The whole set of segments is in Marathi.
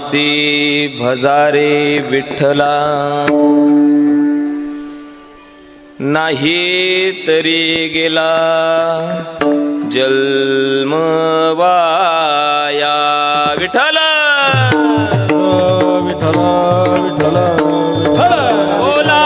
मासी भजारे विठ्ठला, नाही तरी गेला जन्म वाया. विठ्ठल विठ्ठल विठ्ठल विठ्ठल बोला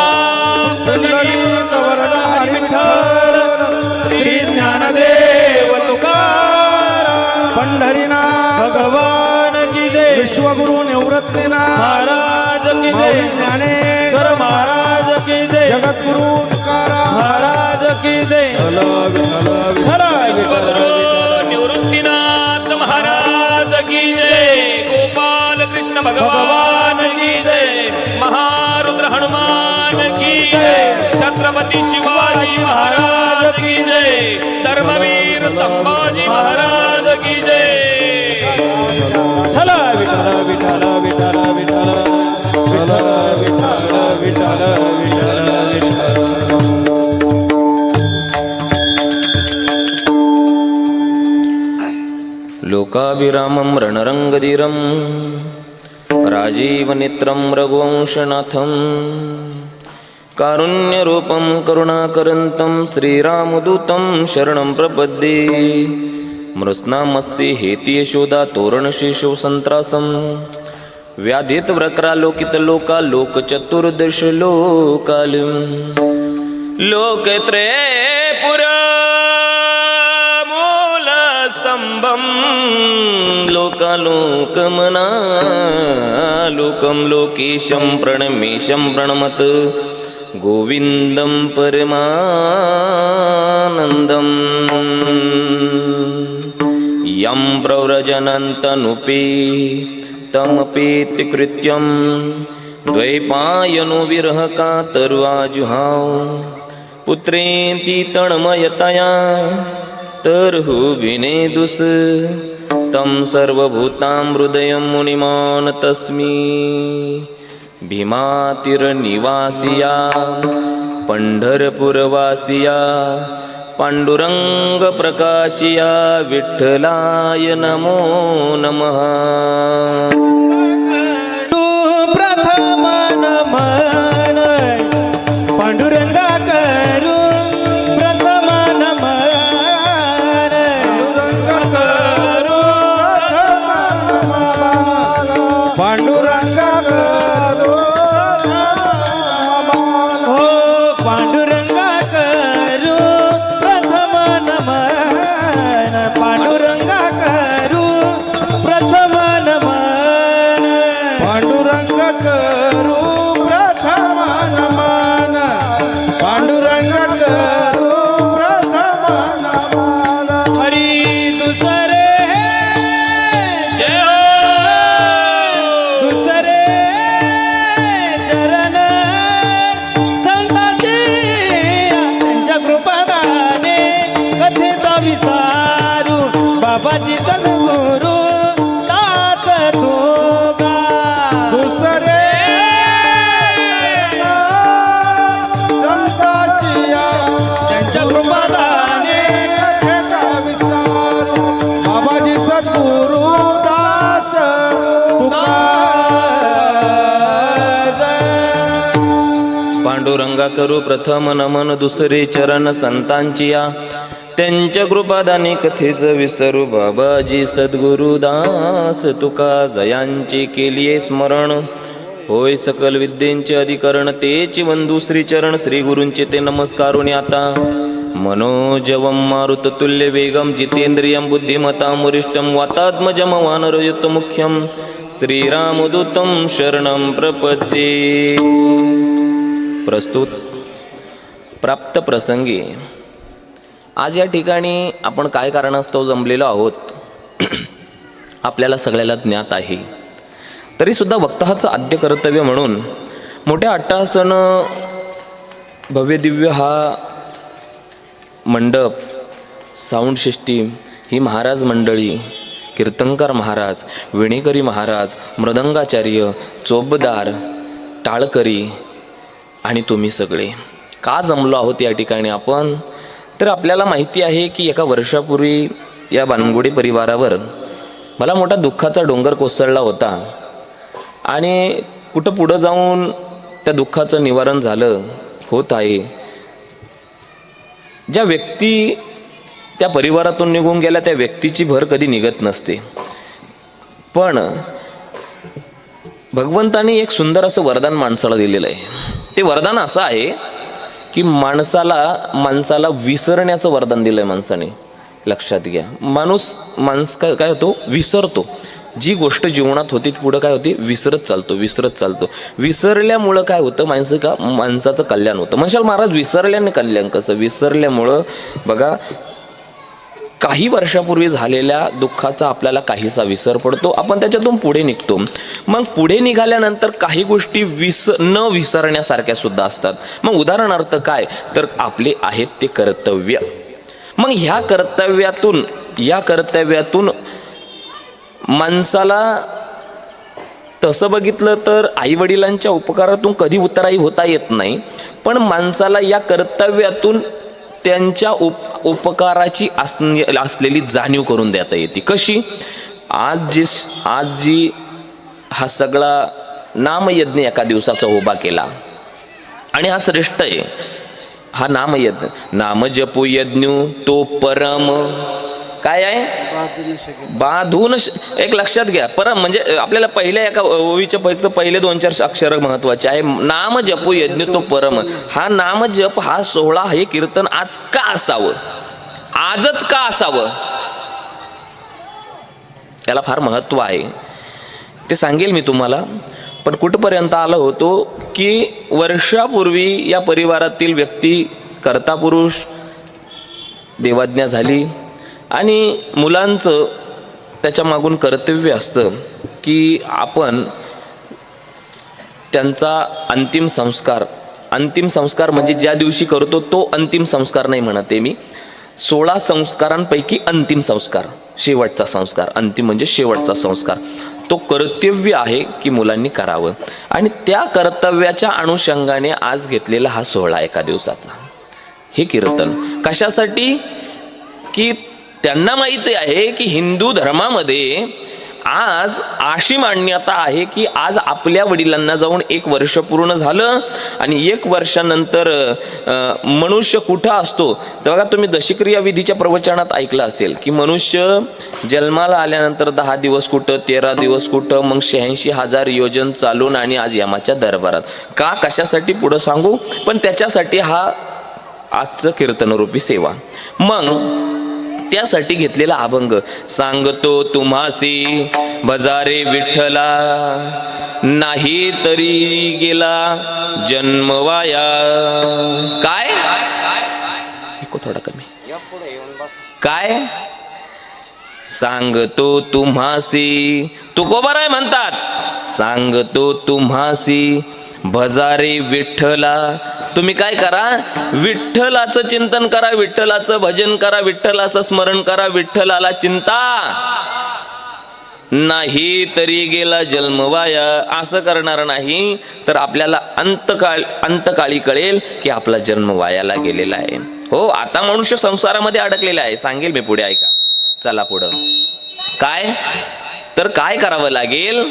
पुंडलिक वरदा हरी विठ्ठल. श्री ज्ञानदेव तुकाराम पंढरीनाथ भगवान की जय. विश्वगुरु निवृत्तीनाथ महाराज की जय. ज्ञानेश्वर महाराज की जय. जगद्गुरु तुकाराम महाराज की जय. विठ्ठल विश्वगुरु निवृत्तीनाथ महाराज की जय. गोपाल कृष्ण भगवान की जय. महारुद्र हनुमान की जय. छत्रपती शिवाजी महाराज की जय. धर्मवीर संभाजी महाराज की जय. विठ्ठल विठ्ठल विठ्ठल विठ्ठल विठ्ठल विठ्ठल विठ्ठल विठ्ठल विठ्ठल. लोकाभिरामं रणरंगधीरं राजीवनेत्रं रघुवंशनाथं कारुण्यरूपं करुणाकरन्तं श्रीरामदूतं शरणं प्रपद्ये. मृत्स्नामस्ये हेति यशोदा तोरणशेषो संत्रासं व्याधित व्रक्रालोकित लोका लोकचतुर्दश लोकालिं लोकत्रयपुरमूलस्तंभं लोकालोकमना लोकं लोकेशं प्रणमेशं प्रणमत गोविन्दं परमानन्दम्. यं प्रव्रजनन्तनुपे तमपेति कृत्यं द्वैपायनो विरह कातर्वाजुहाव. पुत्रेति तन्मयतया तर्हि विनेदुस् तं सर्वभूतां हृदयं मुनिमान् तस्मै. भीमातीरनिवासिया पंढरपुरवासिया पांडुरंग प्रकाशिया विठ्ठलाय नमो नमः. तू प्रथम नमन पांडुरंगा करू प्रथम नमन करू पांडुरंगा करू हो पांडुरंगा करू प्रथम नमन पांडुरंगा करू प्रथम नमन पांडुरंग करू प्रथम नमन पांडुरंग करू प्रथम नमन. हरी दुसरे जय दुसरे चरण संतांची त्यांच्या कृपादाने कथेचा विसारू बाबाजी सद्गुरु दास तुका. दुसरे संतांची त्यांच्या कृपादाने कथेचा विसारू बाबाजी सद्गुरु दास तुका. पांडुरंगा करू प्रथम नमन दुसरे चरण संतांचिया त्यांच्या कृपादानी कथेचं विस्तरू बाबाजी सद्गुरुदास तुका. जयांचे केलिये स्मरण होय सकल विद्येंचे अधिकरण तेची वंदू श्रीचरण श्री गुरूंचे ते नमस्कारुणी आता. मनोजवं मारुततुल्य वेगं जितेंद्रियं बुद्धिमतां वरिष्ठं वातात्मजं वानरयुतमुख्यं श्रीरामदूतं शरणं प्रपद्ये. प्रस्तुत प्राप्त प्रसंगी आज या ठिकाणी आपण काय कारणास्तव जमलेलो आहोत आपल्याला सगळ्याला ज्ञात आहे. तरीसुद्धा वक्ताचं आद्य कर्तव्य म्हणून मोठ्या अट्टहासानं भव्यदिव्य हा मंडप, साऊंड सिस्टीम, ही महाराज मंडळी, कीर्तनकार महाराज, विणेकरी महाराज, मृदंगाचार्य, चोपदार, टाळकरी आणि तुम्ही सगळे का जमलो आहोत या ठिकाणी आपण. तर आपल्याला माहिती आहे की एका वर्षापूर्वी या बानगुडे परिवारावर मला मोठा दुःखाचा डोंगर कोसळला होता. आणि कुठं पुढं जाऊन त्या दुःखाचं निवारण झालं होत आहे. ज्या व्यक्ती त्या परिवारातून निघून गेल्या त्या व्यक्तीची भर कधी निघत नसते. पण भगवंतानी एक सुंदर असं वरदान माणसाला दिलेलं आहे. ते वरदान असं आहे की माणसाला विसरण्याचं वरदान दिलंय माणसाने. लक्षात घ्या, माणूस काय होतो, विसरतो. जी गोष्ट जीवनात होती ती पुढं काय होती, विसरत चालतो. विसरल्यामुळं काय होतं, माणसाचं कल्याण होतं. म्हणशाल महाराज विसरल्याने कल्याण कसं? विसरल्यामुळं बघा, काही वर्षापूर्वी झालेल्या दुःखाचा आपल्याला काहीसा विसर पडतो, आपण त्याच्यातून पुढे निघतो. मग पुढे निघाल्यानंतर काही गोष्टी न विसरण्यासारख्या सुद्धा असतात. मग उदाहरणार्थ काय, तर आपले आहेत ते कर्तव्य. मग ह्या कर्तव्यातून माणसाला तसं बघितलं तर आई वडिलांच्या उपकारातून कधी उतराई होता येत नाही, पण माणसाला या कर्तव्यातून त्यांच्या उपकाराची असलेली जाणीव करून देता येते. कशी? आज जी हा सगळा नामयज्ञ एका दिवसाचा उभा केला आणि हा श्रेष्ठ आहे. हा नामयज्ञ, नाम जपू यज्ञ तो परम काय आहे, बाधून. एक लक्षात घ्या, परम म्हणजे आपल्याला पहिल्या एका ओवीच्या पहिले 2-4 अक्षर महत्वाचे आहे. नाम जपू यज्ञ तो परम. हा नाम जप, हा सोहळा, हे कीर्तन आज का असावं, आजच का असावं, त्याला फार महत्व आहे. ते सांगेल मी तुम्हाला. पण कुठपर्यंत आलो होतो की वर्षापूर्वी या परिवारातील व्यक्ती, कर्ता पुरुष देवाज्ञा झाली आणि मुलांचं त्याच्या मागून कर्तव्य असतं की आपण त्यांचा अंतिम संस्कार म्हणजे ज्या दिवशी करतो तो अंतिम संस्कार नाही म्हणते मी, 16 संस्कारांपैकी अंतिम संस्कार, शेवटचा संस्कार. अंतिम म्हणजे शेवटचा संस्कार, तो कर्तव्य आहे की मुलांनी करावं. आणि त्या कर्तव्याच्या अनुषंगाने आज घेतलेला हा सोहळा एका दिवसाचा, हे कीर्तन. कशासाठी? की त्यांना माहिती आहे की हिंदू धर्मामध्ये आज अशी मान्यता आहे की आज आपल्या वडिलांना जाऊन 1 वर्ष पूर्ण झालं आणि 1 वर्षानंतर मनुष्य कुठं असतो. तर बघा, तुम्ही दशक्रिया विधीच्या प्रवचनात ऐकलं असेल की मनुष्य जन्माला आल्यानंतर 10 दिवस कुठं, 13 दिवस कुठं, मग 86,000 योजन चालून आणि आज यमाच्या दरबारात. का, कशासाठी पुढं सांगू, पण त्याच्यासाठी हा आजचं कीर्तनरूपी सेवा. मग त्यासाठी घेतलेला अभंग, सांगतो तुम्हासी भजारे विठ्ठला, नाही तरी गेला जन्म वाया. काय थोडा कमी, काय सांगतो तुम्हासी, तुकोबाराय म्हणतात, सांगतो तुम्हासी भजारे विठ्ठला. तुम्ही काय करा, विठ्ठलाचं चिंतन करा, विठ्ठलाचं भजन करा, विठ्ठलाचं स्मरण करा, विठ्ठलाला चिंता, नाही तरी गेला जन्म वाया. असं करणार नाही तर आपल्याला अंतकाळी कळेल की आपला जन्म वायाला गेलेला आहे. हो, आता मनुष्य संसारामध्ये अडकलेला आहे. सांगेल मी पुढे, ऐका. चला पुढं. काय तर काय करावं लागेल,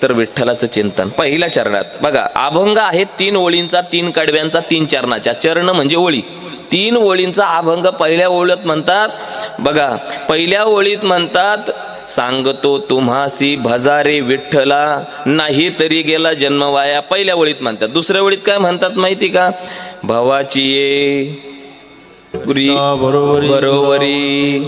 तर विठ्ठलाचं चिंतन. पहिल्या चरणात बघा, अभंग आहे 3 ओळींचा, 3 कडव्यांचा, 3 चरणाच्या. चरण म्हणजे ओळी. 3 ओळींचा अभंग पहिल्या ओळीत म्हणतात. बघा, पहिल्या ओळीत म्हणतात, सांगतो तुम्हासी भजारे विठ्ठला, नाही तरी गेला जन्म वाया. पहिल्या ओळीत म्हणतात. दुसऱ्या ओळीत काय म्हणतात माहिती का, भवाची ये बरोबरी.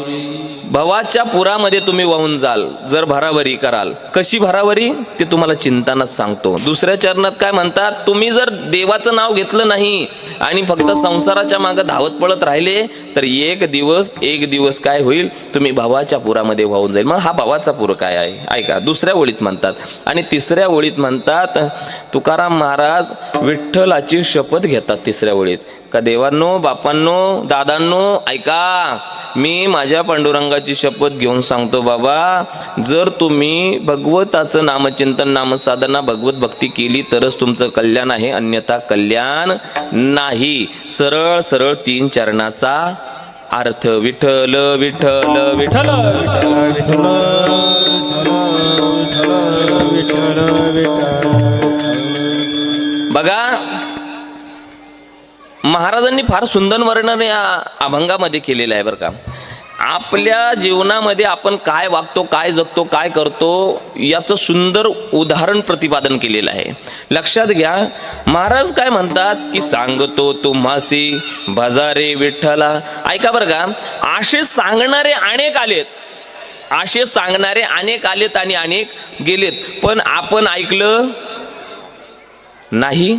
भवाच्या पुरामध्ये तुम्ही वाहून जाल जर भराभरी कराल. कशी भराभरी ते तुम्हाला चिंतनात सांगतो. दुसऱ्या चरणात काय म्हणतात, तुम्ही जर देवाचं नाव घेतलं नाही आणि फक्त संसाराच्या मागे धावत पळत राहिले तर एक दिवस काय होईल, तुम्ही भवाच्या पुरामध्ये वाहून जाईल. मग हा भवाचा पूर काय आहे, ऐका. दुसऱ्या ओळीत म्हणतात. आणि तिसऱ्या ओळीत म्हणतात, तुकाराम महाराज विठ्ठलाची शपथ घेतात तिसऱ्या ओळीत. का देवांनो, बापांनो, दादांनो, ऐका, मी माझ्या पांडुरंगाची शपथ घेऊन सांगतो बाबा, जर तुम्ही भगवताचं नामचिंतन, नामसाधना, भगवत भक्ती केली तरच तुमचं कल्याण आहे, अन्यथा कल्याण नाही. सरळ सरळ 3 चरणाचा अर्थ. विठ्ठल विठ्ठल विठ्ठल विठ्ठल विठ्ठल बघा, महाराजांनी फार सुंदर वर्णन या अभंगामध्ये केलेलं आहे बरं का. आपल्या जीवनामध्ये आपण काय वागतो, काय जगतो, काय करतो याचं सुंदर उदाहरण प्रतिपादन केलेलं आहे. लक्षात घ्या, महाराज काय म्हणतात की सांगतो तुम्हासी भजारे विठ्ठला. ऐका बरं का, असे सांगणारे अनेक आलेत, असे सांगणारे अनेक आलेत आणि अनेक गेलेत, पण आपण ऐकलं नाही,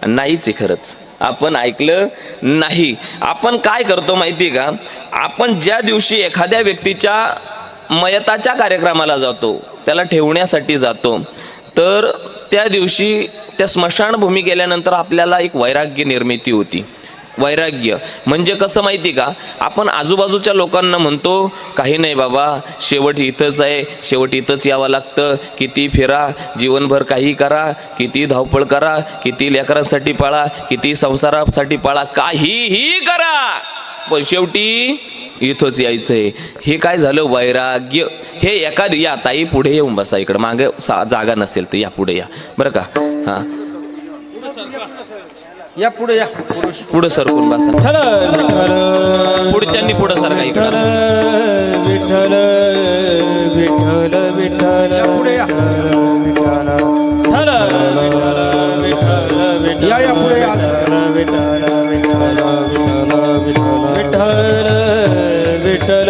नाहीच आहे खरंच. आपण ऐकलं नाही. आपण काय करतो माहिती आहे का, आपण ज्या दिवशी एखाद्या व्यक्तीच्या मयताच्या कार्यक्रमाला जातो, त्याला ठेवण्यासाठी जातो, तर त्या दिवशी त्या स्मशानभूमी गेल्यानंतर आपल्याला एक वैराग्य निर्मिती होती. वैराग्य म्हणजे कसं माहिती का, आपण आजूबाजूच्या लोकांना म्हणतो काही नाही बाबा, शेवट इथंच आहे, शेवट इथंच यावं लागतं, किती फिरा, जीवनभर काही करा, किती धावपळ करा, किती लेकरांसाठी पाळा, किती संसारासाठी पाळा, काहीही करा, पण शेवटी इथंच यायचंय. हे काय झालं, वैराग्य. हे या ताई पुढे येऊन बसा, इकडं मागे जागा नसेल तर या पुढे या बरं का. हां, या पुढे या, पुढं सरकून बसा. पुढच्यांनी पुढं सरका इकडं. विठ्ठल विठ्ठल विठ्ठल या पुढे या. या या पुढे या. विठ्ठल विठ्ठल विठ्ठल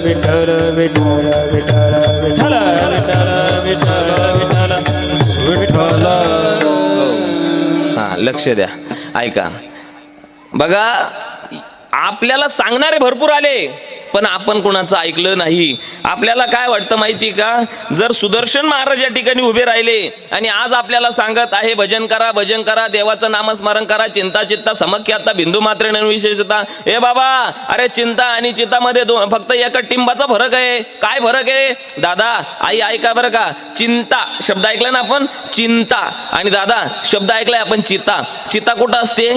विठ्ठल विठ्ठल विठ्ठल विठ्ठल विठ्ठल. हां, लक्ष द्या, ऐका. बघा, आपल्याला सांगणारे भरपूर आले, पण आपण कुणाचं ऐकलं नाही. आपल्याला काय वाटतं माहिती का, जर सुदर्शन महाराज या ठिकाणी उभे राहिले आणि आज आपल्याला सांगत आहे भजन करा, भजन करा, देवाचं नामस्मरण करा, चिंता चित्ता समख्याता बिंदू मात्रे विशेषता. ए बाबा, अरे चिंता आणि चित्तामध्ये फक्त एका टिंबाचा फरक आहे. काय फरक आहे दादा, आई ऐका बरं का. चिंता शब्द ऐकला ना आपण, चिंता, आणि दादा शब्द ऐकलाय आपण चिता. चिता कुठं असते,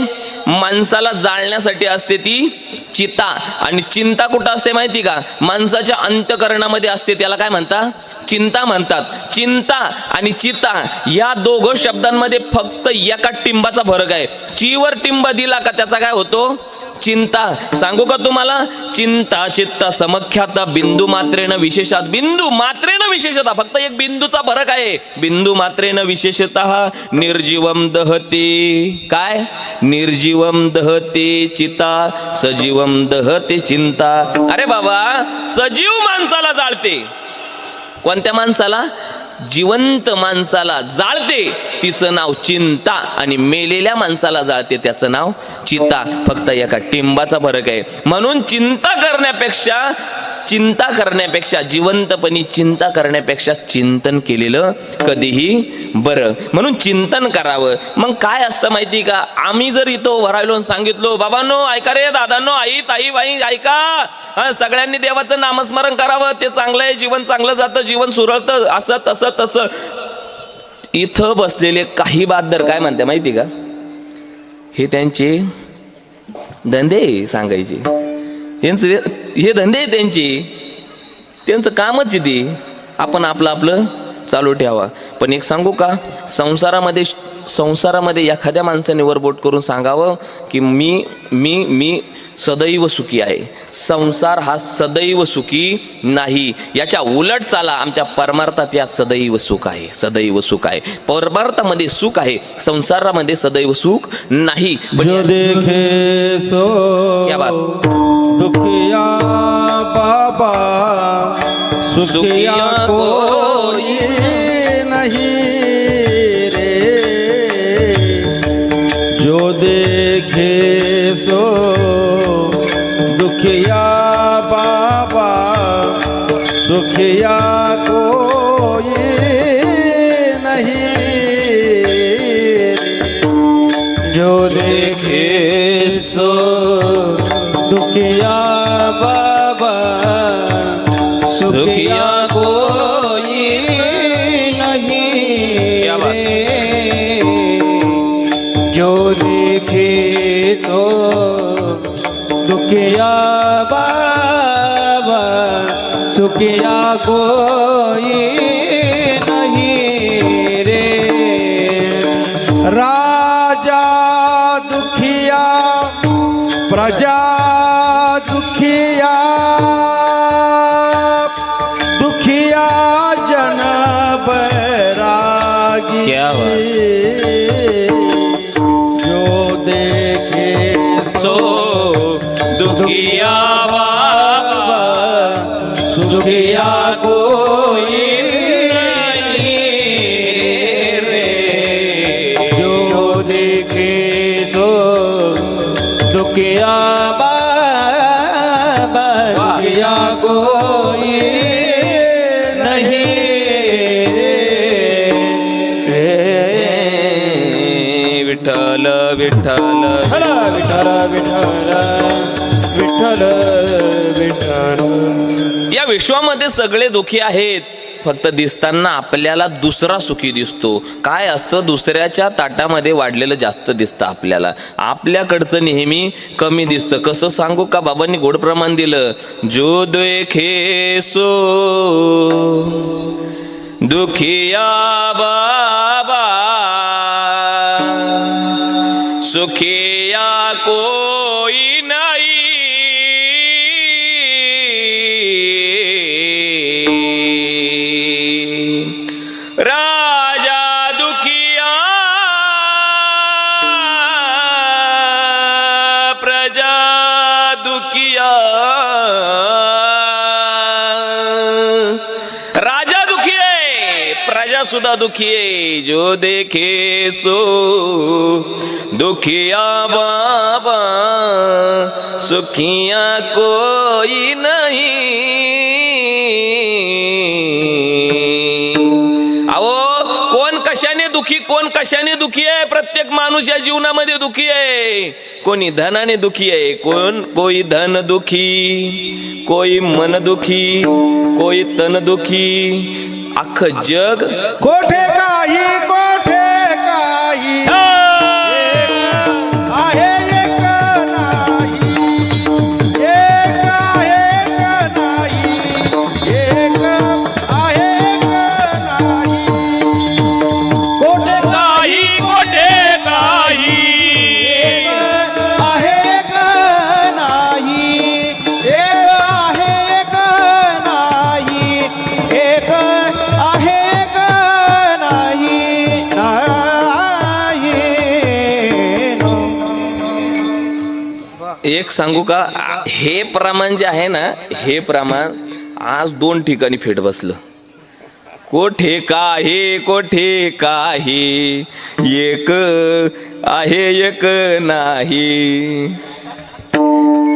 माणसाला जाळण्यासाठी असते ती चिता. आणि चिंता कुठं असते माहिती का, माणसाच्या अंतःकरणामध्ये असते, त्याला काय म्हणतात, चिंता म्हणतात. चिंता आणि चिता या दोघं शब्दांमध्ये फक्त एका टिंबाचा फरक आहे. चीवर टिंब दिला का त्याचा काय होतो, चिंता. सांगू का तुम्हाला, चिंता चित्ता समख्याता बिंदू मात्रेन विशेषात. बिंदू मात्रेन विशेषता, फक्त एक बिंदूचा फरक आहे. बिंदू मात्रेन विशेषतः निर्जीवम दहते. काय, निर्जीवम दहते चिता, सजीवम दहते चिंता. अरे बाबा, सजीव माणसाला जाळते. कोणत्या माणसाला, जिवंत माणसाला जाळते, तिचं नाव चिंता, आणि मेलेल्या माणसाला जाळते, त्याचं नाव चिता. फक्त एका टिंबाचा फरक आहे. म्हणून चिंता करण्यापेक्षा जिवंतपणी चिंता करण्यापेक्षा चिंतन केलेलं कधीही बरं. म्हणून चिंतन करावं. मग काय असतं माहिती का, आम्ही जर इथं वरायलो सांगितलो, बाबांनो ऐका रे, दादांनो, आई ताई बाई ऐका, सगळ्यांनी देवाचं नामस्मरण करावं, ते चांगलं आहे, जीवन चांगलं जातं, जीवन सुरळतं, असं तसं तसं. इथं बसलेले काही बादर काय म्हणते माहिती का, हे त्यांचे धंदे सांगायचे, हे धंदे त्यांचं कामच ते. आपण आपलं चालू ठेवा. पण एक सांगू का, संसारामध्ये एखाद्या माणसाने वरबोट करून सांगावं की मी सदैव सुखी आहे. संसार हा सदैव सुखी नाही. याच्या उलट चाला, आमच्या परमार्थात या सदैव सुख आहे, सदैव सुख आहे. परमार्थामध्ये सुख आहे, संसारामध्ये सदैव सुख नाही. जो देखे सो क्या बात, दुखिया बाबा, सुखिया कोई नहीं रे. जो देखे सो दुखिया बाबा, सुखिया कोई नहीं रे. जो देखे सो दुखिया बाबा, सुखिया कोई नहीं रे. जो देखे तो दुखिया बाबा, सुखिया कोई नहीं प्रजा दुखिया दुखिया जन बैरागी क्या जो देखे सो दुखिया बाबा सुखिया कोई जो देखे तो दुखिया बाबा दुखिया कोई नहीं विठ्ठल विठ्ठल विठ्ठल विठ्ठल विठ्ठल विठ्ठल या विश्वामध्ये सगळे दुखी आहेत, फक्त दिसताना आपल्याला दुसरा सुखी दिसतो. काय असतं, दुसऱ्याच्या ताटामध्ये वाढलेलं जास्त दिसतं आपल्याला, आपल्याकडचं नेहमी कमी दिसतं. कसं सांगू का, बाबांनी गोड प्रमाण दिलं. जो देखे सो दुखिया बाबा सुखिया कोई नहीं. राजा दुखिया प्रजा दुखिया. राजा दुखी आहे, प्रजा सुद्धा दुखी आहे. जो देखे सो दुखिया बाबा सुखिया कोई नहीं. अहो कोण कशाने दुखी, कोण कशाने दुखी आहे. प्रत्येक माणूस या जीवनामध्ये दुखी आहे. कोणी धनाने दुखी आहे, कोई धन दुखी, कोई मन दुखी, कोई तन दुखी. अख्खं जग कोठे काही आहे एक नाही, एक आहे एक नाही, एक आहे एक नाही. कोठे काही कोठे काही आहे एक नाही, एक आहे एक नाही, एक आहे एक नाही, नाही. एक सांगू का, हे प्रमाण जे आहे ना, हे प्रमाण आज 2 ठिकाणी फेट बसलं. कोठे काही एक आहे एक नाही.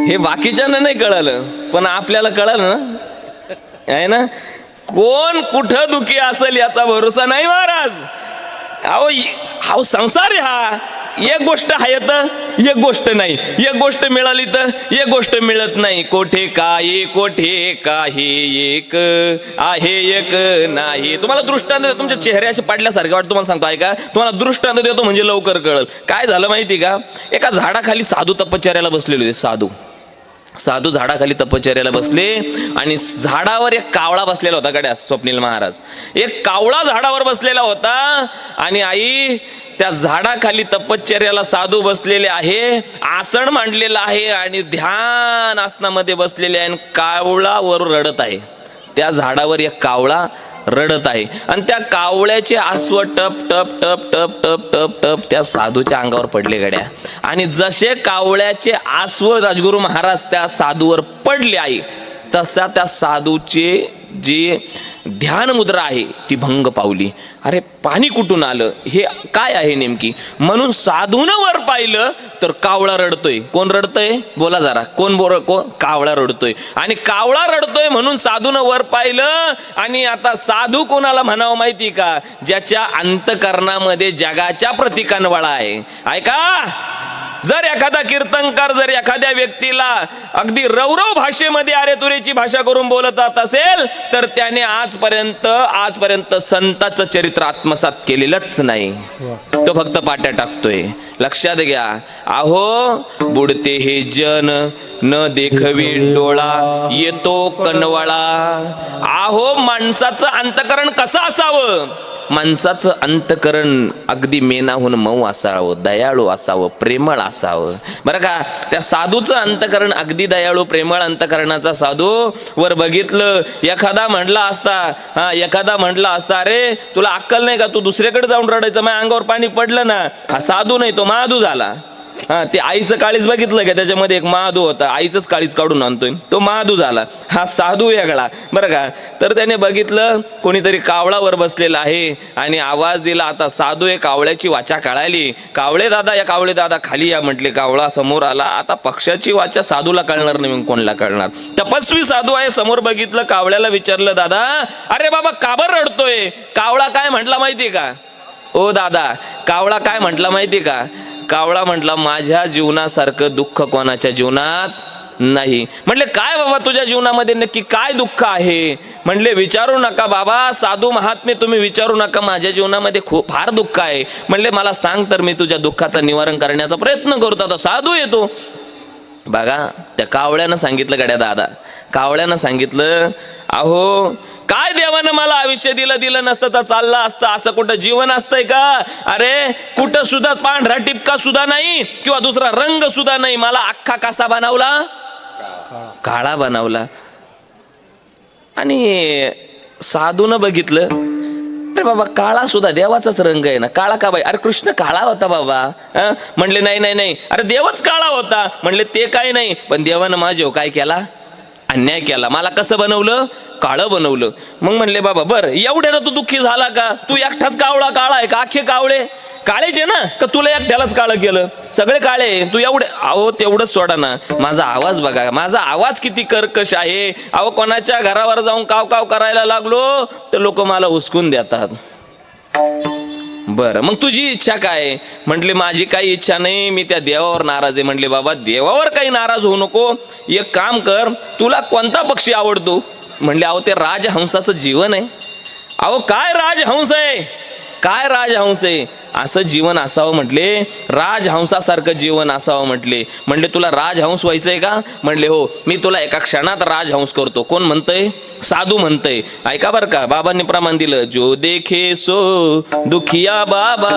हे बाकीच्यांना नाही कळालं, पण आपल्याला कळालं ना, आहे ना. कोण कुठं दुखी असेल याचा भरोसा नाही महाराज. अहो संसार आहे हा. एक गोष्ट आहे तर एक गोष्ट नाही, एक गोष्ट मिळाली तर एक गोष्ट मिळत नाही. कोठे काही एक आहे एक नाही. तुम्हाला दृष्टांत देतो, तुमच्या चेहरे असे पाडल्यासारखे वाटतं. तुम्हाला सांगतो ऐका, तुम्हाला दृष्टांत देतो म्हणजे लवकर कळल. काय झालं माहिती का, एका झाडाखाली साधू तपश्चर्याला बसलेले होते. साधू झाडाखाली तपश्चर्याला बसले आणि झाडावर एक कावळा बसलेला होता. गड्या स्वप्नील महाराज, एक कावळा झाडावर बसलेला होता. आणि आई त्या झाडाखाली तपश्चर्याला साधू बसलेले आहे, आसन मांडलेलं आहे आणि ध्यान आसनामध्ये बसलेले आहे. आणि कावळा वर रडत आहे. त्या झाडावर एक कावळा रडत आहे आणि त्या कावळ्याचे आसव टप टप टप टप टप टप टप त्या साधूच्या अंगावर पडले गड्या. आणि जसे कावळ्याचे आसव राजगुरू महाराज त्या साधूवर पडले आहे, तसा त्या साधूचे जे ध्यान मुद्रा आहे ती भंग पावली. अरे पाणी कुठून आलं, हे काय आहे नेमकी. म्हणून साधूनं वर पाहिलं तर कावळा रडतोय. कोण रडतोय बोला जरा, कोण कावळा रडतोय. आणि कावळा रडतोय म्हणून साधूनं वर पाहिलं. आणि आता साधू कोणाला म्हणावं माहिती का, ज्याच्या अंतकरणामध्ये जगाच्या प्रती कनवळा आहे. ऐका, जर एखादा कीर्तनकार जर एखाद्या व्यक्तीला अगदी रवरव भाषेमध्ये अरे तुरेची भाषा करून बोलत असेल तर त्याने आजपर्यंत संताचं चरित्र आत्मसात केलेलंच नाही. तो फक्त पाट्या टाकतोय. लक्षात घ्या. अहो बुडते हे जन न देखवी डोळा येतो कनवळा. अहो माणसाचं अंतकरण कसं असावं, माणसाचं अंतकरण अगदी मेनाहून मऊ असावं, दयाळू असावं, प्रेमळ असावं. बरं का, त्या साधूचं अंतकरण अगदी दयाळू प्रेमळ अंतकरणाचा साधू वर बघितलं. एखादा म्हटला असता अरे तुला अक्कल नाही का, तू दुसऱ्याकडे जाऊन रडायचं, माझ्या अंगावर पाणी पडलं ना. हा साधू नाही, तो महादू झाला. ते आईचं काळीज बघितलं का, त्याच्यामध्ये एक महादू होता, आईचंच काळीज काढून आणतोय, तो महादू झाला. हा साधू वेगळा. बरं का, तर त्याने बघितलं कोणीतरी कावळावर बसलेला आहे आणि आवाज दिला. आता साधू एक कावळ्याची वाचा कळाली. कावळे दादा खाली या म्हटले. कावळा समोर आला. आता पक्षाची वाचा साधूला कळणार नाही, मग कोणला कळणार. तपस्वी साधू आहे, समोर बघितलं, कावळ्याला विचारलं, दादा अरे बाबा का बरं रडतोय? कावळा काय म्हटला माहिती का? ओ दादा, कावळा काय म्हटला माहिती का? कावळा म्हटला, माझ्या जीवनासारखं दुःख कोणाच्या जीवनात नाही. म्हणले काय बाबा तुझ्या जीवनामध्ये नक्की काय दुःख आहे? म्हणले विचारू नका बाबा, साधू महात्मे तुम्ही विचारू नका, माझ्या जीवनामध्ये फार दुःख आहे. म्हणले मला सांग तर मी तुझ्या दुःखाचं निवारण करण्याचा प्रयत्न करतो. आता साधू येतो. बघा, त्या कावळ्यानं सांगितलं, गड्या दादा कावळ्यानं सांगितलं, अहो काय देवानं मला आयुष्य दिलं नसतं तर चाललं असतं. असं कुठं जीवन असतंय का? अरे कुठं सुद्धा पांढरा टिपका सुद्धा नाही किंवा दुसरा रंग सुद्धा नाही. मला अख्खा कसा बनवला? काळा बनवला. आणि साधूनं बघितलं, अरे बाबा काळा सुद्धा देवाचाच रंग आहे ना, काळा का बाई? अरे कृष्ण काळा होता बाबा. म्हणले नाही, अरे देवच काळा होता. म्हणले ते काय नाही, पण देवानं माझ्यावर काय केला? अन्याय केला. मला कसं बनवलं? काळं बनवलं. मग म्हणले बाबा बरं एवढ्यानं तू दुःखी झाला का? तू एकटाच कावळा काळा आहे का? अख्खे कावळे काळेच आहे ना, का तुला एकट्यालाच काळं केलं? सगळे काळे, तू एवढे. अहो तेवढंच सोडा ना, माझा आवाज बघा, माझा आवाज किती कर्कश आहे. अहो कोणाच्या घरावर जाऊन काव करायला लागलो तर लोक मला हुसकून देतात. बरं मग तुझी इच्छा काय? म्हटले माझी काही इच्छा नाही, मी त्या देवावर नाराज आहे. म्हटले बाबा देवावर काही नाराज होऊ नको, एक काम कर, तुला कोणता पक्षी आवडतो? म्हणले अहो ते राजहंसाचं जीवन आहे. अहो काय राजहंस आहे? काय राजहंस आहे? असं जीवन असावं म्हटले, राजहंसासारखं जीवन असावं म्हटले. म्हणले तुला राजहंस व्हायचंय का? म्हणले हो, मी तुला एका क्षणात राजहंस करतो. कोण म्हणतंय? साधू म्हणतंय. ऐका बरं का, बाबांनी प्रमाण दिलं, जो देखे सो दुखिया बाबा.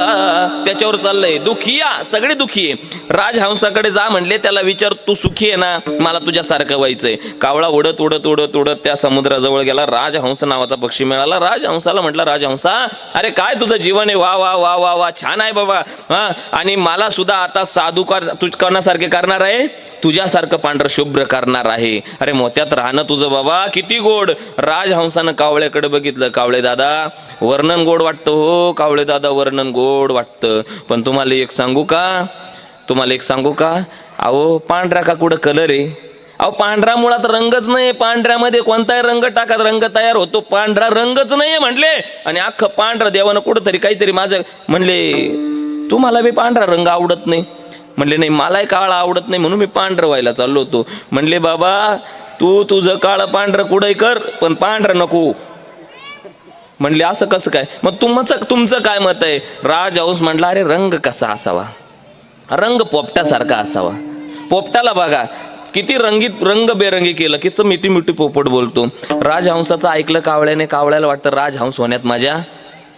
त्याच्यावर चाललंय दुखिया, सगळे दुखी आहे. राजहंसाकडे जा म्हणले, त्याला विचार तू सुखी आहे ना, मला तुझ्यासारखं व्हायचंय. कावळा उडत उडत उडत उडत त्या समुद्राजवळ गेला. राजहंस नावाचा पक्षी मिळाला. राजहंसाला म्हटलं, राजहंसा अरे काय तुझं जीवन आहे? वा वा वा वा वा, छान आहे बाबा. आणि मला सुद्धा आता साधू करण्यासारखे करणार आहे, तुझ्यासारखं पांढर शुभ्र करणार आहे. अरे मोत्यात राहणं तुझं बाबा किती गोड. राजहंसानं कावळ्याकडे बघितलं. कावळे दादा वर्णन गोड वाटतं हो, कावळे दादा वर्णन गोड वाटतं, पण तुम्हाला एक सांगू का? अहो पांढरा का कुठं कलर आहे? अहो पांढरा मुळात रंगच नाही. पांढऱ्यामध्ये कोणताही रंग टाकत रंग तयार होतो, पांढरा रंगच नाहीये म्हणले. आणि अख्खं पांढरा देवानं कुठंतरी काहीतरी माझं म्हणले, तुम्हाला बी पांढरा रंग आवडत नाही? म्हणले नाही, मलाही काळा आवडत नाही, म्हणून मी पांढरं व्हायला चाललो होतो. म्हणले बाबा तू तुझं काळं पांढरं कुठंही कर, पण पांढरं नको. म्हणले असं कसं काय? मग तुमचं काय मत आहे? राजहंस म्हटला, अरे रंग कसा असावा? रंग पोपटासारखा असावा. पोपटाला बघा किती रंगबेरंगी केलं, किती मिठी मिठी पोपट बोलतो. राजहंसाचं ऐकलं कावळ्याने. कावळ्याला वाटतं राजहंस होण्यात मजा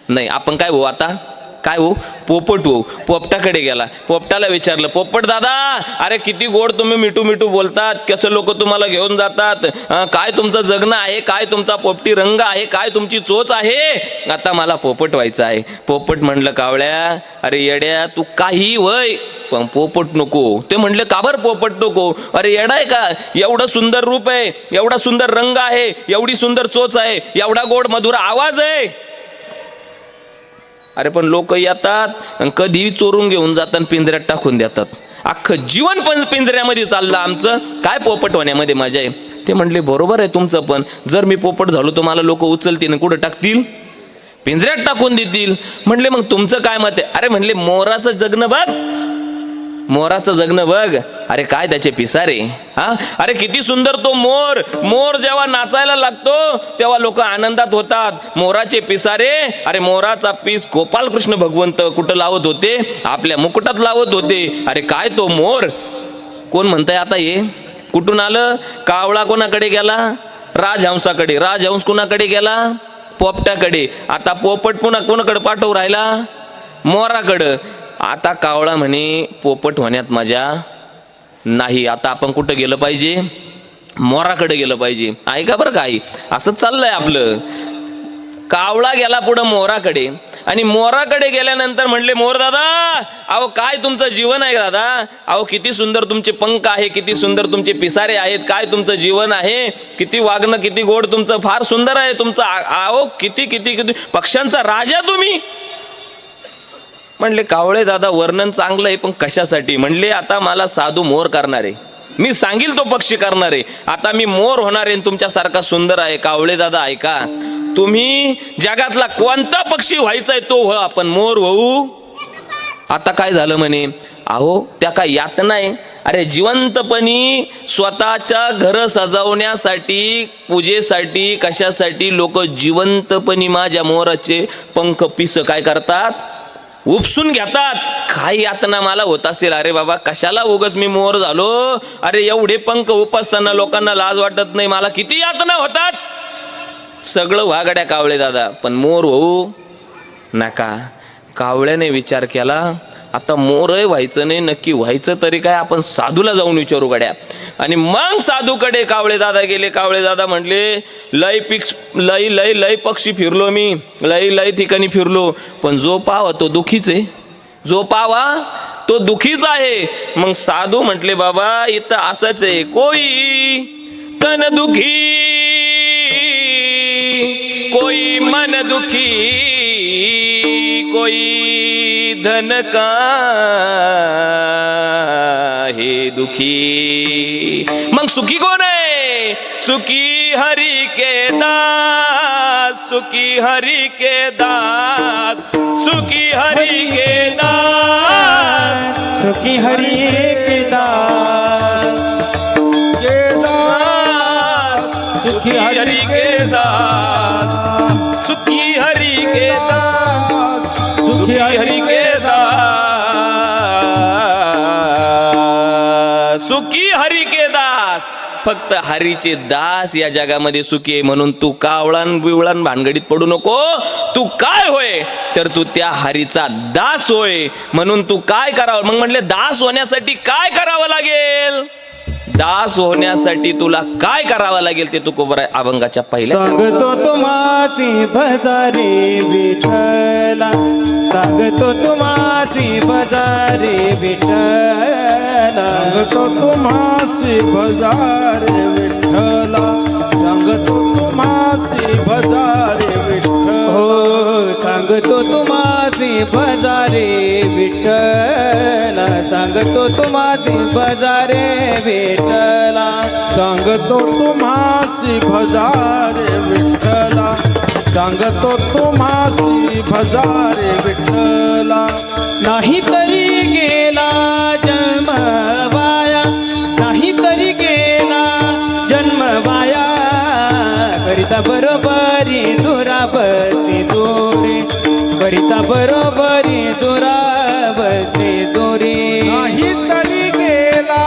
नाही, आपण काय हो आता? काय हो? पोपट हो. पोपटाकडे गेला. पोपटाला विचारलं, पोपट दादा अरे किती गोड तुम्ही मिठू मिठू बोलतात, कसं लोक तुम्हाला घेऊन जातात, काय तुमचं जगणं आहे, काय तुमचा पोपटी रंग आहे, काय तुमची चोच आहे, आता मला पोपट व्हायचं आहे. पोपट म्हणलं, कावळ्या अरे येड्या तू काही वय पण पोपट नको. ते म्हणले का बरं पोपट नको? अरे येडाय का, एवढं सुंदर रूप आहे, एवढा सुंदर रंग आहे, एवढी सुंदर चोच आहे, एवढा गोड मधुर आवाज आहे. अरे पण लोक येतात कधी चोरून घेऊन जातात, पिंजऱ्यात टाकून देतात. अख्खं जीवन पण पिंजऱ्यामध्ये चाललं आमचं, काय पोपट होण्यामध्ये मजा आहे? ते म्हणले बरोबर आहे तुमचं, पण जर मी पोपट झालो तर मला लोक उचलतील, कुठं टाकतील? पिंजऱ्यात टाकून देतील. म्हणले मग तुमचं काय मत आहे? अरे म्हणले मोराचं जगणं बघ, मोराचं जगणं बघ. अरे काय त्याचे पिसारे, हा अरे किती सुंदर तो मोर. मोर जेव्हा नाचायला लागतो तेव्हा लोक आनंदात होतात. मोराचे पिसारे, अरे मोराचा पीस गोपाल कृष्ण भगवंत कुठं लावत होते? आपल्या मुकुटात लावत होते. अरे काय तो मोर. कोण म्हणताय आता हे कुठून आलं? कावळा कोणाकडे गेला? राजहंसाकडे. राजहंस कुणाकडे गेला? पोपटाकडे. आता पोपट पुन्हा कोणाकडे पाठवू राहिला? मोराकडं. आता कावळा म्हणे पोपट होण्यात मजा नाही, आता आपण कुठं गेलं पाहिजे? मोराकडे गेलं पाहिजे. ऐका बरं काय, असं चाललंय आपलं. कावळा गेला पुढं मोराकडे, आणि मोराकडे गेल्यानंतर म्हणले, मोर दादा, अहो काय तुमचं जीवन आहे दादा, अहो किती सुंदर तुमचे पंख आहे, किती सुंदर तुमचे पिसारे आहेत, काय तुमचं जीवन आहे, किती वागणं किती गोड तुमचं, फार सुंदर आहे तुमचं, अहो किती किती किती पक्ष्यांचा राजा तुम्ही. म्हणले, कावळे दादा वर्णन चांगलं आहे, पण कशासाठी? म्हणले, आता मला साधू मोर करणार आहे, मी सांगील तो पक्षी करणार आहे, आता मी मोर होणार आहे, तुमच्यासारखा सुंदर आहे. कावळे दादा ऐका, तुम्ही जगातला कोणता पक्षी व्हायचा आहे तो हो, आपण मोर होऊ. आता काय झालं म्हणे, अहो त्या काय यातना आहे? अरे जिवंतपणी स्वतःच्या घर सजवण्यासाठी, पूजेसाठी, कशासाठी लोक जिवंतपणी माझ्या मोराचे पंख पिस काय करतात, उपसून घेतात. काय यातना मला होत असेल, अरे बाबा कशाला उगच मी मोर झालो, अरे एवढे पंख उपसताना लोकांना लाज वाटत नाही, मला किती यातना होतात. सगळं वागड्या कावळे दादा, पण मोर होऊ नका. कावळ्याने विचार केला, आता मोरही व्हायचं नाही, नक्की व्हायचं तरी काय, आपण साधूला जाऊन विचारू गड्या. आणि मग साधूकडे कावळे दादा गेले. कावळे दादा म्हणले, लय पक्षी फिरलो मी, लय ठिकाणी फिरलो, पण जो पावा तो दुखीच आहे, जो पावा तो दुखीच आहे. मग साधू म्हटले, बाबा इथं असंच आहे, कोई तन दुखी कोई मन दुखी, कोई धन का हे दुखी. मग सुखी कोण आहे? सुखी हरि के दास, सुखी हरि के दास, सुखी हरि के दास, सुखी हरि के दास, सुखी हरि के दास, सुखी हरि के दास, सुखी हरि के दास, सुखी हरि के दास. फक्त हरीचे दास या जगामध्ये सुखी आहे. म्हणून तू कावळान बिवळान भानगडीत पडू नको. तू काय होय, तर तू त्या हरीचा दास होय. म्हणून तू काय करावं? मग म्हणले, दास होण्यासाठी काय करावं लागेल? दास होण्यासाठी तुला काय करावं लागेल ते तुकोबराय अभंगाच्या पहिल्या सांगतो तुम्हासी भजारे विठ्ठला, सांगतो तुम्हासी भजारे विठ्ठला, सांगतो तुम्हासी भजारे विठ्ठला, सांगतो तुम्हासी भजारे विठ्ठला, हो सांगतो तुम्हासी भजारे विठ्ठला, सांगतो तुम्हासी भजारे विठ्ठला, सांगतो तुम्हासी भजारे विठ्ठला, सांगतो तुम्हासी भजारे विठ्ठला. नाही तरी गेला जन्म वाया, नाही तरी गेला जन्म वाया, करिता बरोबरी दुराबसी दोरे, करिता बरोबरी दुराबसी दोरे. नाही तरी गेला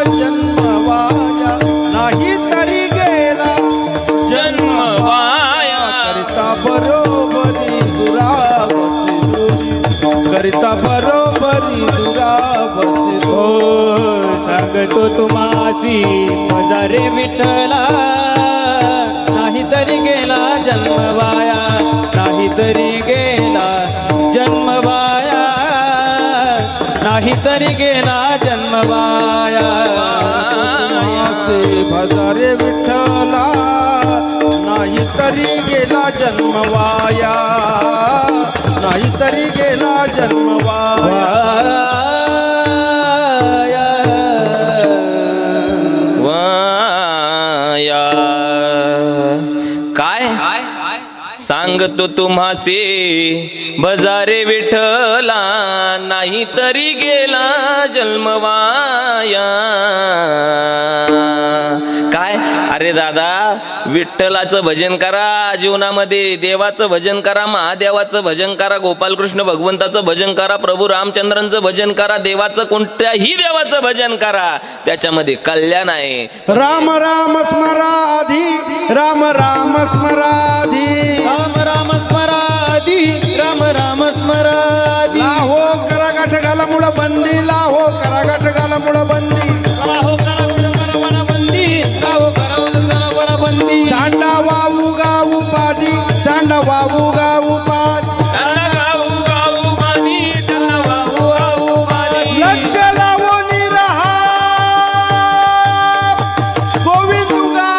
जन्म वाया, नाही तरी गेला जन्म वाया, करिता बरोबरी दुराबसी दोरी, करिता बरोबरी दुराबसी दोरी. हो सांगतो तुम्हासी भजारे विठ्ठला, नाही तरी गेला जन्म वाया, नाही तरी गेला जन्म वाया, नाही तरी गेला जन्म वाया. तुम्हासी भजारे विठ्ठला, नाही तरी गेला जन्म वाया, नाही तरी गेला जन्म वाया. वाया. काय सांगतो तुम्हासे भजारे विठ्ठला, नाही तरी गेला जन्म वाया. काय? अरे दादा विठ्ठलाचं भजन करा, जीवनामध्ये देवाचं भजन करा, महादेवाचं भजन करा, गोपालकृष्ण भगवंताचं भजन करा, प्रभू रामचंद्रांचं भजन करा, देवाचं कोणत्याही देवाचं भजन करा, त्याच्यामध्ये कल्याण आहे. राम राम स्मराधी, राम राम स्मराधी, राम राम स्मराधी, राम राम स्मराधी. लाहो करागाठ घाला मुळ बंदी, लाहो करागाठ घाला मुळ बंदी, लाहो करा बंदी, लाहो करा बंदी. सांडा वाऊ गाऊ पादी, सांडा वाऊ गाऊ पादी, त्यांना गाऊ गाऊ पाणी, त्यांना वाहू वाहू पाणी. लक्ष लावून रहा गोविंदुगा.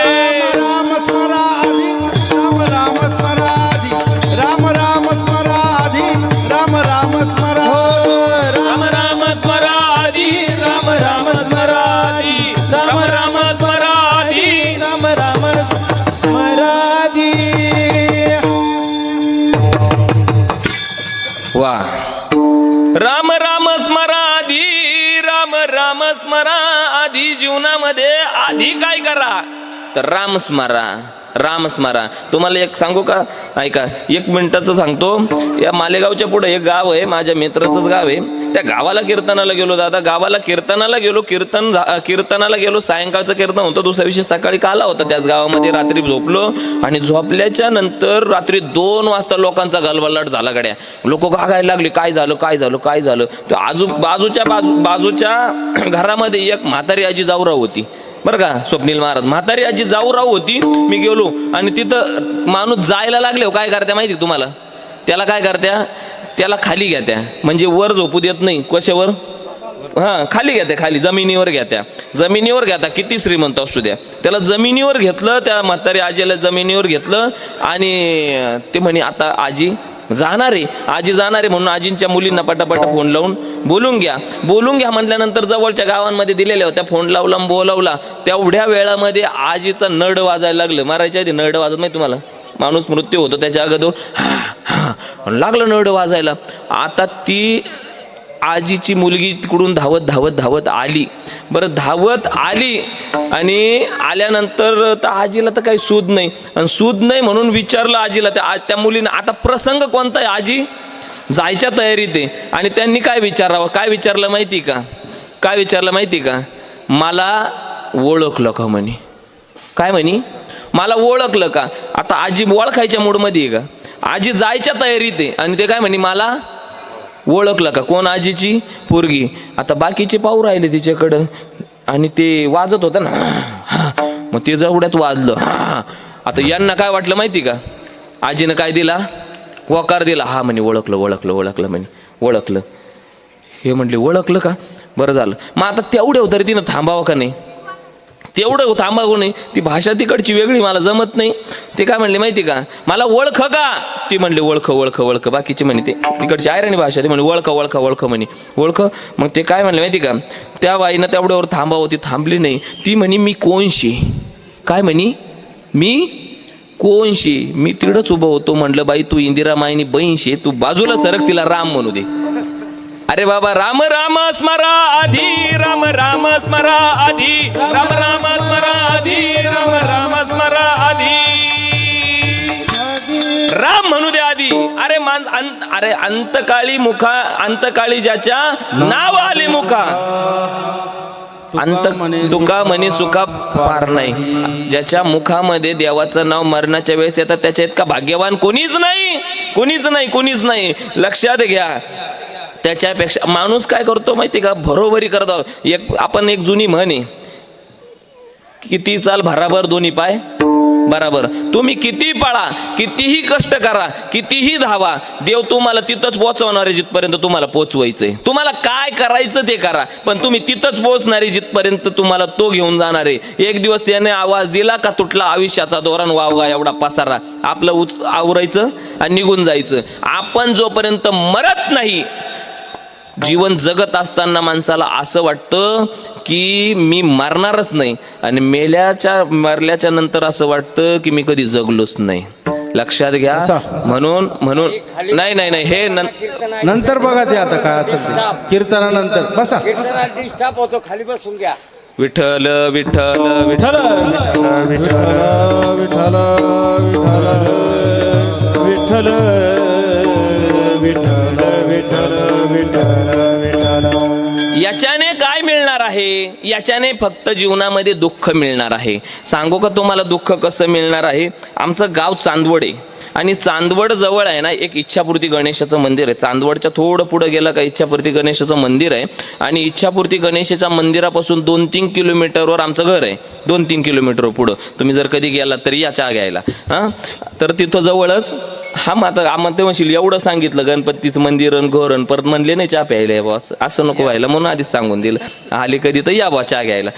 राम राम स्मराधी, राम राम स्मराधी, राम राम स्मराधी, राम राम स्मराधी. राम राम स्मराधी, राम राम स्मराधी, राम राम स्मराधी. राम राम स्मराधी. वा राम राम स्मराधी, राम राम स्मरा आधी. जीवनामध्ये आधी काय करा तर राम स्मरा, राम स्मरा. तुम्हाला एक सांगू का, ऐका, 1 मिनिटाचं सांगतो. या मालेगावच्या पुढे एक गाव आहे, माझ्या मित्राचंच गाव आहे. त्या गावाला कीर्तनाला गेलो दादा, गावाला कीर्तनाला गेलो, कीर्तनाला गेलो, सायंकाळचं कीर्तन होतं, दुसऱ्या दिवशी सकाळी काला होता त्याच गावामध्ये. रात्री झोपलो आणि झोपल्याच्या नंतर रात्री 2 वाजता लोकांचा गलबलाट झाला. गड्या लोक गागायला लागले, काय झालं काय झालं काय झालं. तर बाजूच्या घरामध्ये एक म्हातारी आजी जाऊराव होती बरं का, स्वप्नील महाराज. म्हातारी आजी जाऊराव होती. मी गेलो आणि तिथं माणूस जायला लागले, काय करत्या माहिती तुम्हाला, त्याला काय करत्या, त्याला खाली घ्या, म्हणजे वर झोपू देत नाही. कशावर, हां खाली घ्या, खाली जमिनीवर घ्या, जमिनीवर घ्या. किती श्रीमंत असू द्या, त्याला जमिनीवर घेतलं. त्या म्हातारी आजीला जमिनीवर घेतलं आणि ते म्हणे आता आजी जाणार आहे, आजी जाणार आहे म्हणून आजींच्या मुलींना पटापटा फोन लावून बोलून घ्या म्हटल्यानंतर जवळच्या गावांमध्ये दिलेल्या होत्या. फोन लावला, बोलावला. तेवढ्या वेळामध्ये आजीचा नड वाजायला लागलं. मारायच्या आधी नड वाजत नाही तुम्हाला, माणूस मृत्यू होतो त्याच्या अगोदर लागलं नड वाजायला. आता ती आजीची मुलगी तिकडून धावत आली. बरं धावत आली आणि आल्यानंतर तर आजीला तर काही सूद नाही, आणि सूद नाही म्हणून विचारलं आजीला त्या मुलीनं, आता प्रसंग कोणता आहे, आजी जायच्या तयारीत आहे. आणि त्यांनी काय विचारावं, काय विचारलं माहिती का, मला ओळखलं का म्हणे. काय म्हणे, मला ओळखलं का. आता आजी ओळखायच्या मूडमध्ये आहे का, आजी जायच्या तयारीत आहे आणि ते काय म्हणे मला ओळखलं का. कोण, आजीची पोरगी. आता बाकीचे पाहू राहिले तिच्याकडं आणि ते वाजत होतं ना, मग ते जवळ्यात वाजलं. आता यांना काय वाटलं माहिती का, आजीनं काय दिला, वकार दिला. हा म्हणे ओळखलं म्हणे, ओळखलं. हे म्हणले ओळखलं का, बरं झालं. मग आता तेवढं तरी तिनं थांबावं का नाही, तेवढं थांबावं नाही. ती भाषा तिकडची वेगळी, मला जमत नाही. ते काय म्हणले माहिती का, मला ओळख का. ती म्हणले ओळख. बाकीचे म्हणे ते तिकडची आयराणी भाषा, ते म्हणे ओळख म्हणे ओळख. मग ते काय म्हणले माहिती का, त्या बाईनं तेवढ्यावर थांबावं, ती थांबली नाही. ती म्हणे मी कोणशी, काय म्हणे मी कोणशी. मी तिकडंच उभं होतो. म्हणलं बाई तू इंदिरा माईनी बहीणशी, तू बाजूला सरक, तिला राम म्हणू दे. अरे बाबा राम राम स्मरा आधी, राम राम स्मरा आधी, राम राम स्मरा आधी, राम राम स्मरा आधी. राम म्हणू दे आधी. अरे अंतकाळी ज्याच्या नाव आले मुखा, तुका म्हणे सुखा पार नाही. ज्याच्या मुखामध्ये देवाचं नाव मरणाच्या वेळेस येतात त्याच्या इतका भाग्यवान कोणीच नाही. लक्षात घ्या. त्याच्यापेक्षा माणूस काय करतो माहिती का, भरोभरी करतो. आपण एक जुनी म्हण आहे, किती चाल भराभर दोन्ही पाय बराबर. तुम्ही किती पळा, कितीही कष्ट करा, कितीही धावा, देव तुम्हाला तिथंच पोहोचवणार आहे जिथपर्यंत तुम्हाला पोहोचवायचंय. तुम्हाला काय करायचं ते करा, पण तुम्ही तिथंच पोहोचणार आहे जिथपर्यंत तुम्हाला तो घेऊन जाणार आहे. एक दिवस त्याने आवाज दिला का तुटला आयुष्याचा धोरण, वावगा एवढा पसारा. आपलं आवरायचं आणि निघून जायचं. आपण जोपर्यंत मरत नाही, जीवन जगत असताना माणसाला असं वाटतं की मी मरणारच नाही, आणि मरल्याच्या नंतर असं वाटतं की मी कधी जगलोच नाही. लक्षात घ्या. म्हणून नाही हे नंतर बघा ते, आता काय असेल ते कीर्तनानंतर. बसा कीर्तनात डिस्टर्ब होतो, खाली बसून घ्या. विठ्ठल विठ्ठल विठ्ठल विठ्ठल विठ्ठल विठ्ठल विठ्ठल विठ्ठल विठ्ठल विठ्ठल. याच्याने काय मिळणार आहे? याच्याने फक्त जीवनामध्ये दुःख मिळणार आहे. सांगू का तुम्हाला दुःख कसं मिळणार आहे? आमचं गाव चांदवड आहे आणि चांदवड जवळ आहे ना एक इच्छापूर्ती गणेशाचं मंदिर आहे. चांदवडच्या थोडं पुढं गेलं का इच्छापूर्ती गणेशाचं मंदिर आहे आणि इच्छापूर्ती गणेशाच्या मंदिरापासून 2-3 किलोमीटरवर आमचं घर आहे. 2-3 किलोमीटर पुढं तुम्ही जर कधी गेलात तरी या चहा घ्यायला. हां, तर तिथं जवळच हा मात्र आम्हाला म्हणशील एवढं सांगितलं गणपतीचं मंदिर आणि घर आणि परत म्हणले नाही चहा प्यायला बॉस, असं नको व्हायला म्हणून आधीच सांगून दिलं आले कधी तर या बॉ चहा घ्यायला.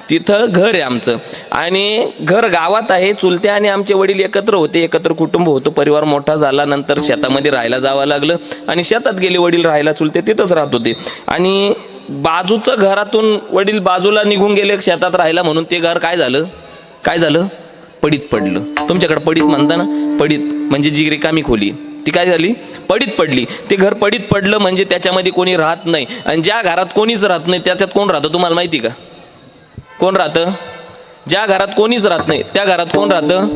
तिथं घर आहे आमचं आणि घर गावात आहे. चुलते आणि आमचे वडील एकत्र होते, एकत्र कुटुंब होतं. परिवार मोठा झाला नंतर शेतामध्ये राहायला जावं लागलं आणि शेतात गेले वडील राहायला, चुलते तिथंच राहत होते. आणि बाजूचं घरातून वडील बाजूला निघून गेले शेतात राहायला म्हणून ते घर काय झालं पडीत पडलं. तुमच्याकडे पडीत म्हणता ना, पडीत म्हणजे जी रिकामी खोली ती काय झाली पडीत पडली. ते घर पडीत पडलं म्हणजे त्याच्यामध्ये कोणी राहत नाही आणि ज्या घरात कोणीच राहत नाही त्याच्यात कोण राहतं तुम्हाला माहिती का? कोण राहतं? ज्या घरात कोणीच राहत नाही त्या घरात कोण राहतं?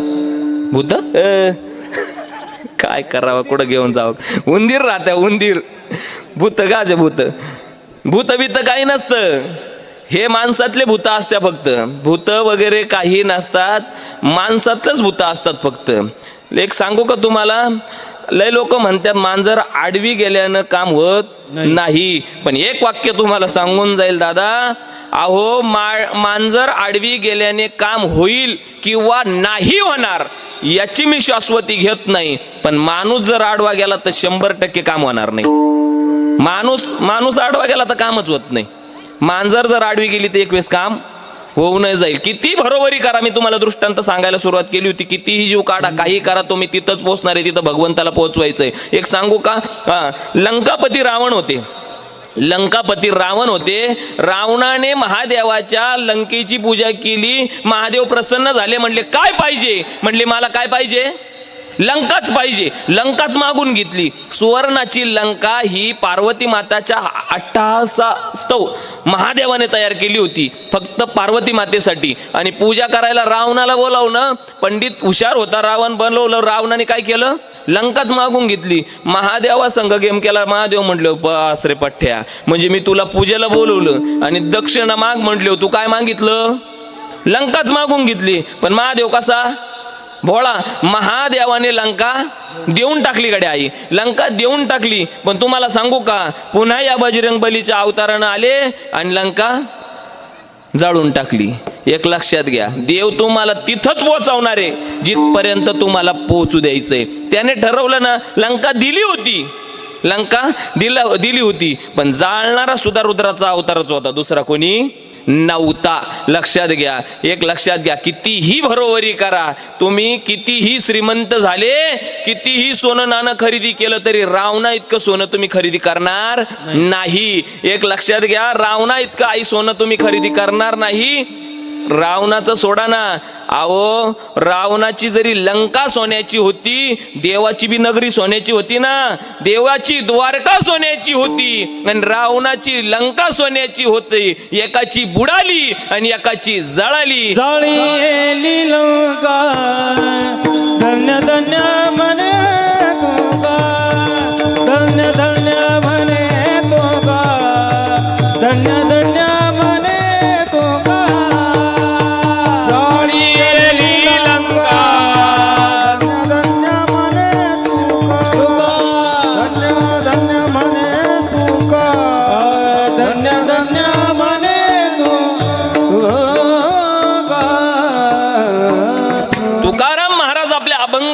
भूत. काय करावं, कुठं घेऊन जावं? उंदीर राहत्या, उंदीर. भूत गाजे भूत, भूत बीत काही नसतं. हे माणसातले भूत असतात फक्त, भूत वगैरे काही नसतात, माणसातलंच भूत असतात फक्त. एक सांगू का तुम्हाला, लय लोक म्हणतात मांजर आडवी गेल्यानं काम होत नाही, पण एक वाक्य तुम्हाला सांगून जाईल दादा, अहो मांजर आडवी गेल्याने काम होईल किंवा नाही होणार याची मी शाश्वती घेत नाही, पण माणूस जर आडवा गेला तर 100% काम होणार नाही. माणूस आडवा गेला तर कामच होत नाही. मांजर जर आडवी गेली तर एक वेळेस काम होऊन जाईल. किती बरोबरी करा, मी तुम्हाला दृष्टांत सांगायला सुरुवात केली होती, कितीही जीव काढा काही करा तुम्ही तिथंच पोहोचणार आहे, तिथं भगवंताला पोहोचवायचंय. एक सांगू का, लंकापती रावण होते. रावणाने महादेवाच्या लंकेची पूजा केली, महादेव प्रसन्न झाले, म्हणले काय पाहिजे? म्हणले मला काय पाहिजे? लंकाच पाहिजे. लंकाच मागून घेतली. सुवर्णाची लंका ही पार्वती माताच्या अट्टहासास्तव महादेवाने तयार केली होती फक्त पार्वती मातेसाठी. आणि पूजा करायला रावणाला बोलावलं, पंडित हुशार होता, रावण बनवलं. रावणाने काय केलं? लंकाच मागून घेतली. महादेवा संघ गेम केला. महादेव म्हटलं बस रे पठ्ठ्या, म्हणजे मी तुला पूजेला बोलवलं आणि दक्षिणा माग म्हटले, तू काय मागितलं? लंकाच मागून घेतली. पण महादेव कसा भोळा, महादेवाने लंका देऊन टाकली. गड्या आई, लंका देऊन टाकली. पण तुम्हाला सांगू का, पुन्हा या बजरंग बलीच्या अवतारानं आले आणि लंका जाळून टाकली. एक लक्षात घ्या, देव तुम्हाला तिथंच पोहोचवणार आहे जिथपर्यंत तुम्हाला पोहोचू द्यायचंय. त्याने ठरवलं ना, लंका दिली होती, पण जाळणारा सुद्धा रुद्राचा अवतारच होता, दुसरा कोणी नव्हता. लक्षात घ्या, एक लक्षात घ्या, कितीही बरोबरी करा तुम्ही, कितीही श्रीमंत झाले, कितीही सोनं नाणं खरेदी केलं तरी रावणा इतकं सोनं तुम्ही खरेदी करणार नाही. एक लक्षात घ्या, रावणा इतकं आई सोनं तुम्ही खरेदी करणार नाही. रावणाचं सोडा ना, अहो रावणाची जरी लंका सोन्याची होती, देवाची बी नगरी सोन्याची होती ना, देवाची द्वारका सोन्याची होती आणि रावणाची लंका सोन्याची होती. एकाची बुडाली आणि एकाची जळाली. जाळी लंका धन्य धन्य म्हणे तुका, धन्य धन्य म्हणे तुका, धन्य धन्य म्हणे तुका.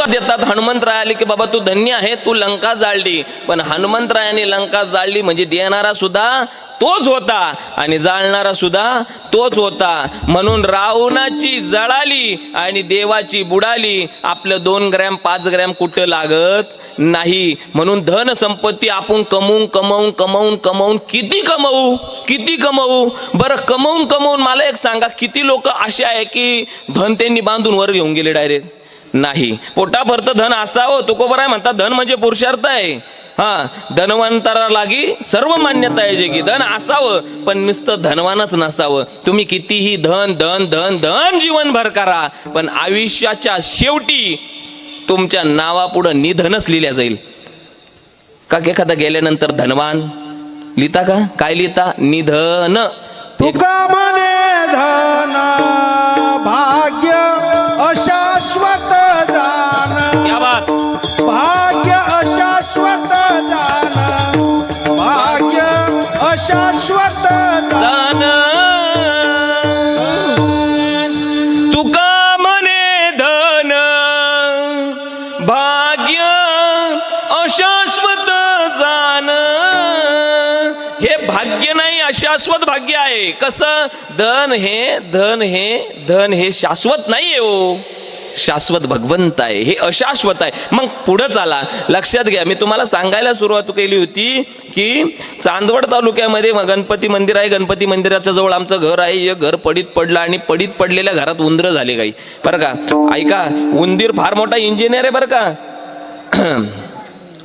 देतात हनुमंतराय आले की बाबा तू धन्य आहे, तू लंका जाळली. पण हनुमंतरायाने लंका जाळली म्हणजे देणारा सुद्धा तोच होता आणि जाळणारा सुद्धा तोच होता. म्हणून रावणाची जळाली आणि देवाची बुडाली. आपलं 2 ग्रॅम 5 ग्रॅम कुठं लागत नाही. म्हणून धन संपत्ती आपण कमवून किती कमवू बरं, कमवून मला एक सांगा, किती लोक असे आहे की धन त्यांनी बांधून वर घेऊन गेले डायरेक्ट. नाही. पोटाभरतं धन असावं तुकोबर आहे म्हणतात, धन म्हणजे पुरुषार्थ आहे. हा, धनवंतरा लागी सर्व मान्यता आहे जे की धन असावं, पण नुसतं धनवानच नसावं. तुम्ही कितीही धन धन धन धन जीवनभर करा, पण आयुष्याच्या शेवटी तुमच्या नावापुढं निधनच लिहिल्या जाईल. का एखादा गेल्यानंतर धनवान लिहिता का? काय लिहिता? निधन. तुका म्हणे धन भाग्य अशाश्वत जान, क्या बात. भाग्य अशाश्वत जान, भाग्य अशाश्वत जान. तुका म्हणे धन भाग्य अशाश्वत जान. हे भाग्य नाही, अशाश्वत भाग्य आहे. कसं? धन हे शाश्वत नाही आहे हो, शाश्वत भगवंत आहे, हे अशाश्वत आहे. मग पुढं चाला, लक्षात घ्या. मी तुम्हाला सांगायला सुरुवात केली होती की चांदवड तालुक्यामध्ये गणपती मंदिर आहे. गणपती मंदिराच्या जवळ आमचं घर आहे. एक घर पडीत पडलं आणि पडीत पडलेल्या घरात उंदरं झाले काही, बरं का. ऐका, उंदीर फार मोठा इंजिनियर आहे बरं का.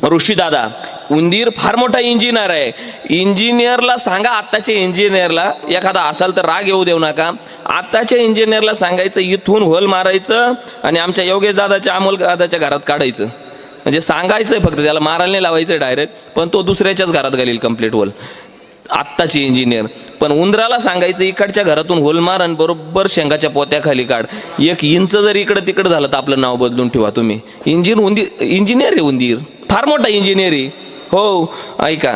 ऋषी दादा उंदीर फार मोठा इंजिनियर आहे. इंजिनियरला सांगा, आत्ताच्या इंजिनियरला, एखादा असाल तर राग येऊ देऊ नका, आत्ताच्या इंजिनियरला सांगायचं इथून होल मारायचं आणि आमच्या योगेश दादाच्या अमोल दादाच्या घरात काढायचं. म्हणजे सांगायचंय फक्त, त्याला मारायला नाही लावायचं डायरेक्ट, पण तो दुसऱ्याच्याच घरात घालील कंप्लीट होल. आत्ताची इंजिनियर. पण उंदराला सांगायचं इकडच्या घरातून होल मार आणि बरोबर शेंगाच्या पोत्याखाली काढ. 1 इंच जर इकडं तिकडं झालं तर आपलं नाव बदलून ठेवा तुम्ही. इंजिनियर आहे उंदीर, फार मोठा इंजिनियर आहे हो. ऐका,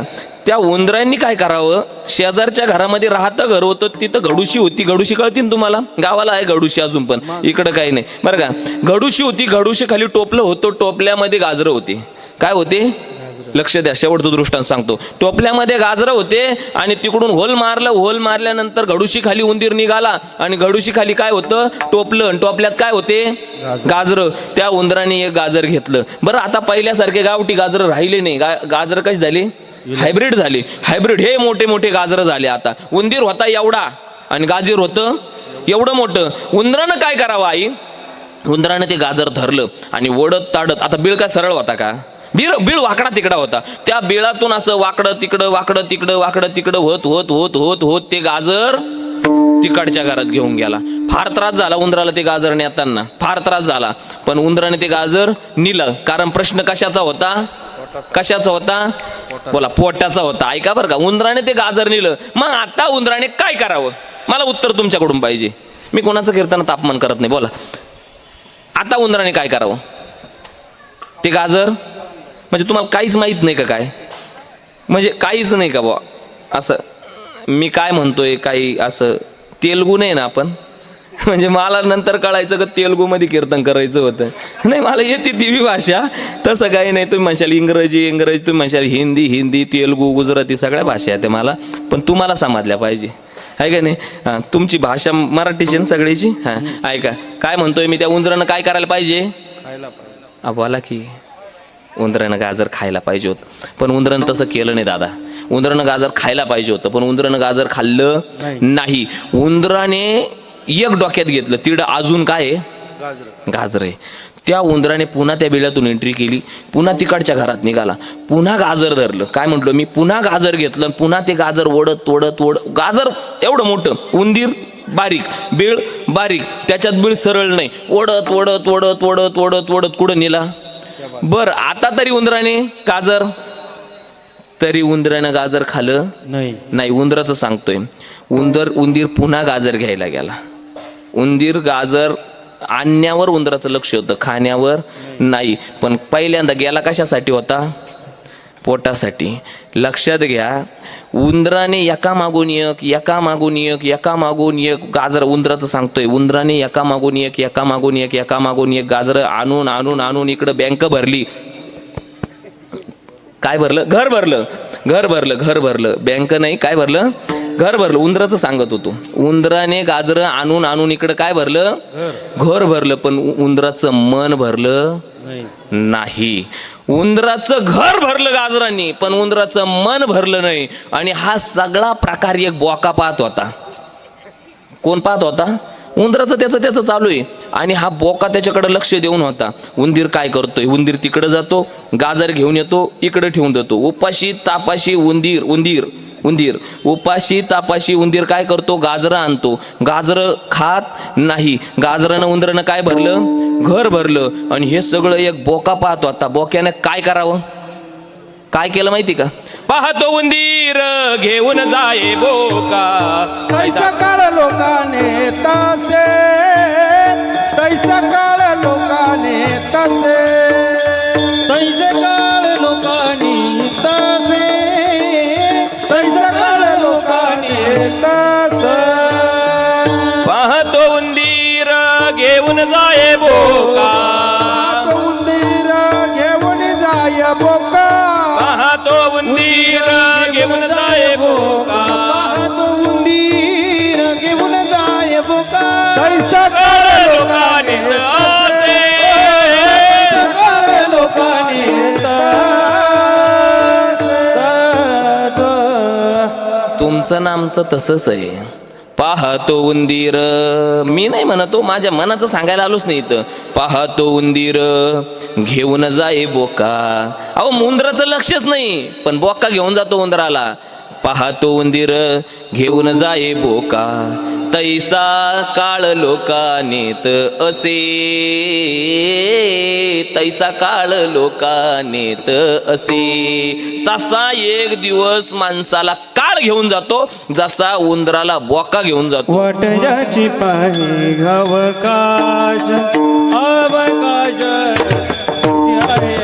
त्या उंदरांनी काय करावं, शेजारच्या घरामध्ये राहतं घर होतं, तिथं घडुशी होती. घडुशी कळती ना तुम्हाला, गावाला आहे घडुशी अजून, पण इकडं काही नाही बरं का. घडुशी होती, घडुशी खाली टोपलं होतं, टोपल्यामध्ये गाजरं होती. काय होते? लक्ष द्या, शेवटचं दृष्टांत सांगतो. टोपल्यामध्ये गाजरं होते आणि तिकडून होल मारलं. होल मारल्यानंतर घडुशी खाली उंदीर निघाला आणि घडुशी खाली काय होतं? टोपलं. आणि टोपल्यात काय होते? गाजरं. त्या उंदराने एक गाजर घेतलं. बरं, आता पहिल्यासारखे गावठी गाजरं राहिले नाही. गाजरं कशी झाली? हायब्रिड झाली. हायब्रिड हे मोठे मोठे गाजरं झाले. आता उंदीर होता एवढा आणि गाजर होतं एवढं मोठं. उंदरानं काय करावं आई? उंदरानं ते गाजर धरलं आणि ओढत ताडत, आता बिळ काय सरळ होता का? बीळ वाकडा तिकडा होता. त्या बिळातून असं वाकडं तिकडं वाकडं तिकडं वाकडं तिकडं होत होत होत होत होत ते गाजर तिकडच्या घरात घेऊन गेला. फार त्रास झाला उंदराला ते गाजर नेताना, फार त्रास झाला. पण उंदराने ते गाजर नेलं. कारण प्रश्न कशाचा होता? कशाचा होता? बोला, पोटाचा होता. ऐका बरं का, उंदराने ते गाजर नेलं. मग आता उंदराने काय करावं? मला उत्तर तुमच्याकडून पाहिजे. मी कोणाचं कीर्तनात अपमान करत नाही. बोला, आता उंदराने काय करावं? ते गाजर म्हणजे तुम्हाला काहीच माहीत नाही का? काय म्हणजे काहीच नाही का बुवा? असं मी काय म्हणतोय, काही असं तेलगू नाही ना आपण? म्हणजे मला नंतर कळायचं का तेलगूमध्ये कीर्तन करायचं होतं. नाही, मला येते ती भाषा, तसं काही नाही. तुम्ही म्हणशाल इंग्रजी, तुम्ही म्हणशाल हिंदी, तेलगू, गुजराती, सगळ्या भाषा आहेत मला, पण तुम्हाला समजल्या पाहिजे, आहे का नाही? हां, तुमची भाषा मराठीची सगळीची. हां, ऐका काय म्हणतोय मी. त्या उंदरानं काय करायला पाहिजे? बोला की उंदरानं गाजर खायला पाहिजे होतं, पण उंदरानं तसं केलं नाही दादा. उंदरानं गाजर खायला पाहिजे होतं, पण उंदरानं गाजर खाल्लं नाही. उंदराने एक डोक्यात घेतलं, तिकडं अजून काय आहे? गाजर आहे. त्या उंदराने पुन्हा त्या बिळातून एंट्री केली, पुन्हा तिकडच्या घरात निघाला, पुन्हा गाजर धरलं. काय म्हटलं मी? पुन्हा गाजर घेतलं, पुन्हा ते गाजर ओढत ओढत ओढत, गाजर एवढं मोठं, उंदीर बारीक, बीळ बारीक, त्याच्यात बीळ सरळ नाही, ओढत ओढत ओढत ओढत ओढत ओढत कुठं नेला? बर, आता तरी उंदराने गाजर, तरी उंदरानं गाजर खाल्लं नाही. उंदराचं सांगतोय. उंदीर पुन्हा गाजर घ्यायला गेला. उंदीर गाजर आणण्यावर उंदराचं लक्ष होतं, खाण्यावर नाही. पण पहिल्यांदा गेला कशासाठी होता? पोटासाठी. लक्षात घ्या, उंदराने एका मागून एक गाजर, उंदराचं सांगतोय, उंदराने एका मागून एक गाजर आणून इकडं बँक भरली. काय भरलं? घर भरलं. बँक नाही, काय भरलं? घर भरलं. उंदराचं सांगत होतो. उंदराने गाजर आणून इकडं काय भरलं? घर भरलं. पण उंदराचं मन भरलं नाही. उंदराचं घर भरलं गाजरांनी, पण उंदराचं मन भरलं नाही. आणि हा सगळा प्रकार एक बोका पाहत होता. कोण पाहत होता? उंदराचं त्याचं चालू आहे आणि हा बोका त्याच्याकडे लक्ष देऊन होता. उंदीर काय करतोय, उंदीर तिकडे जातो, गाजर घेऊन येतो, इकडे ठेवून देतो. उपाशी तापाशी उंदीर उंदीर उंदीर उपाशी तापाशी उंदीर काय करतो, गाजरं आणतो. गाजरं खात नाही. गाजरानं उंदरानं काय भरलं, घर भरलं. आणि हे सगळं एक बोका पाहतो. आता बोक्याने काय करावं, काय केलं माहिती का? पाहतो उंदीर घेऊन जाये बोका, तैसा काळ लोकाने तसे, तैसा काळ लोकाने तसे, तैसे काळ लोकांनी तसे, तैसा काळ लोकाने तसे. पाहतो उंदीर घेऊन जाये बोका, पाहतो उंदीर घेऊन जाय बोका, पाहतो उंदीर घेऊन जाये बोका. पाहतो उंदीर घेऊन जाय बोका, तैसा काळ लोकाने तसे. काळ लोकांनी तुमचं नामचं तसंच आहे. पाहतो उंदीर, मी नाही म्हणतो, माझ्या मनाचं सांगायला आलोच नाही इथं. पाहतो उंदीर घेऊन जाये बोका. अहो उंदराचं लक्षच नाही, पण बोका घेऊन जातो उंदराला. पाहतो उंदीर घेऊन जाये बोका, तैसा काळ लोकानेत असे, तैसा काळ लोकानेत असे. तसा एक दिवस माणसाला काळ घेऊन जातो, जसा उंदराला बोका घेऊन जातो. वाटयाची पाही अवकाश अवकाश त्यारी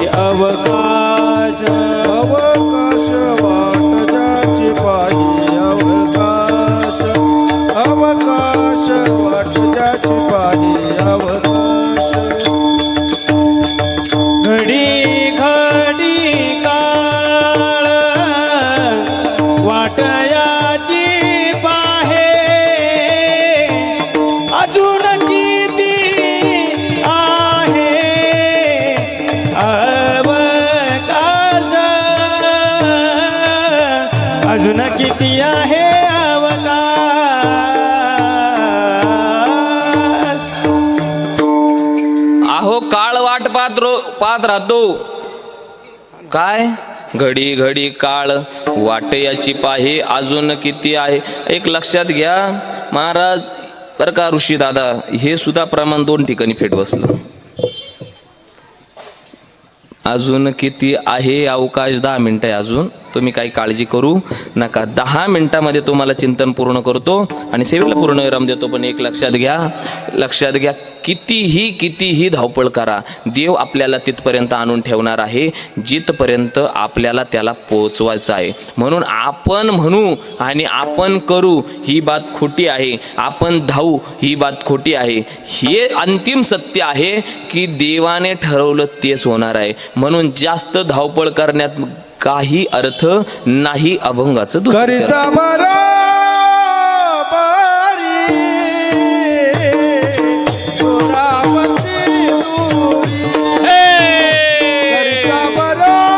अवकाश अवकाश वाट ज्याची पाही अवकाश, अवकाश वाट ज्याची पाही अवकाश. घडी घडी काळ वाटयाची पाहे, अजून किती आहे अवकाश, अजून किती आहे अवकाश. अहो काळ वाट पाहत राहतो. काय घडी घडी काळ वाटयाची पाहे, अजून किती आहे. एक लक्षात घ्या महाराज बरं का, ऋषी दादा, हे सुद्धा प्रमाण 2 ठिकाणी फेट बसलं. अजून किती आहे अवकाश, 10 मिनिटं आहे अजून. तुम्ही काही काळजी करू नका, 10 मिनिटामध्ये तुम्हाला चिंतन पूर्ण करतो आणि सेवेला पूर्ण विराम देतो. पण एक लक्षात घ्या, कितीही धावपळ करा, देव आपल्याला तिथपर्यंत आणून ठेवणार आहे जिथपर्यंत आपल्याला त्याला पोहोचवायचं आहे. म्हणून आपण म्हणू आणि आपण करू ही बात खोटी आहे, आपण धावू ही बात खोटी आहे. हे अंतिम सत्य आहे की देवाने ठरवलं तेच होणार आहे. म्हणून जास्त धावपळ करण्यात काही अर्थ नाही. अभंगाचं दुसरं करिता बरोबरी, दुरावसी दूरी. करिता बरोबरी,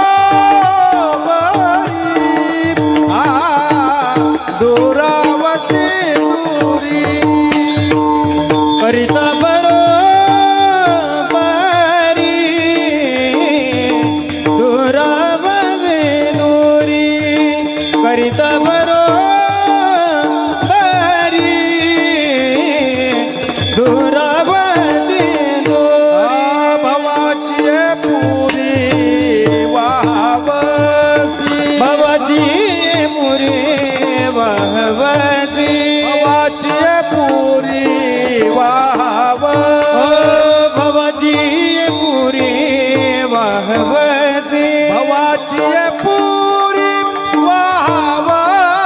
दुरावसी दूरी. करिता बरोबरी दुरावसी दूरी, करिता बरोबरी दुरावसी दूरी. भवाची पुरी वाहवसी, भवाची पुरी वाहवसी, भवाची पुरी वाहवसी, भवाची पुरी वाहवसी, भवाची पुरी वाहवसी.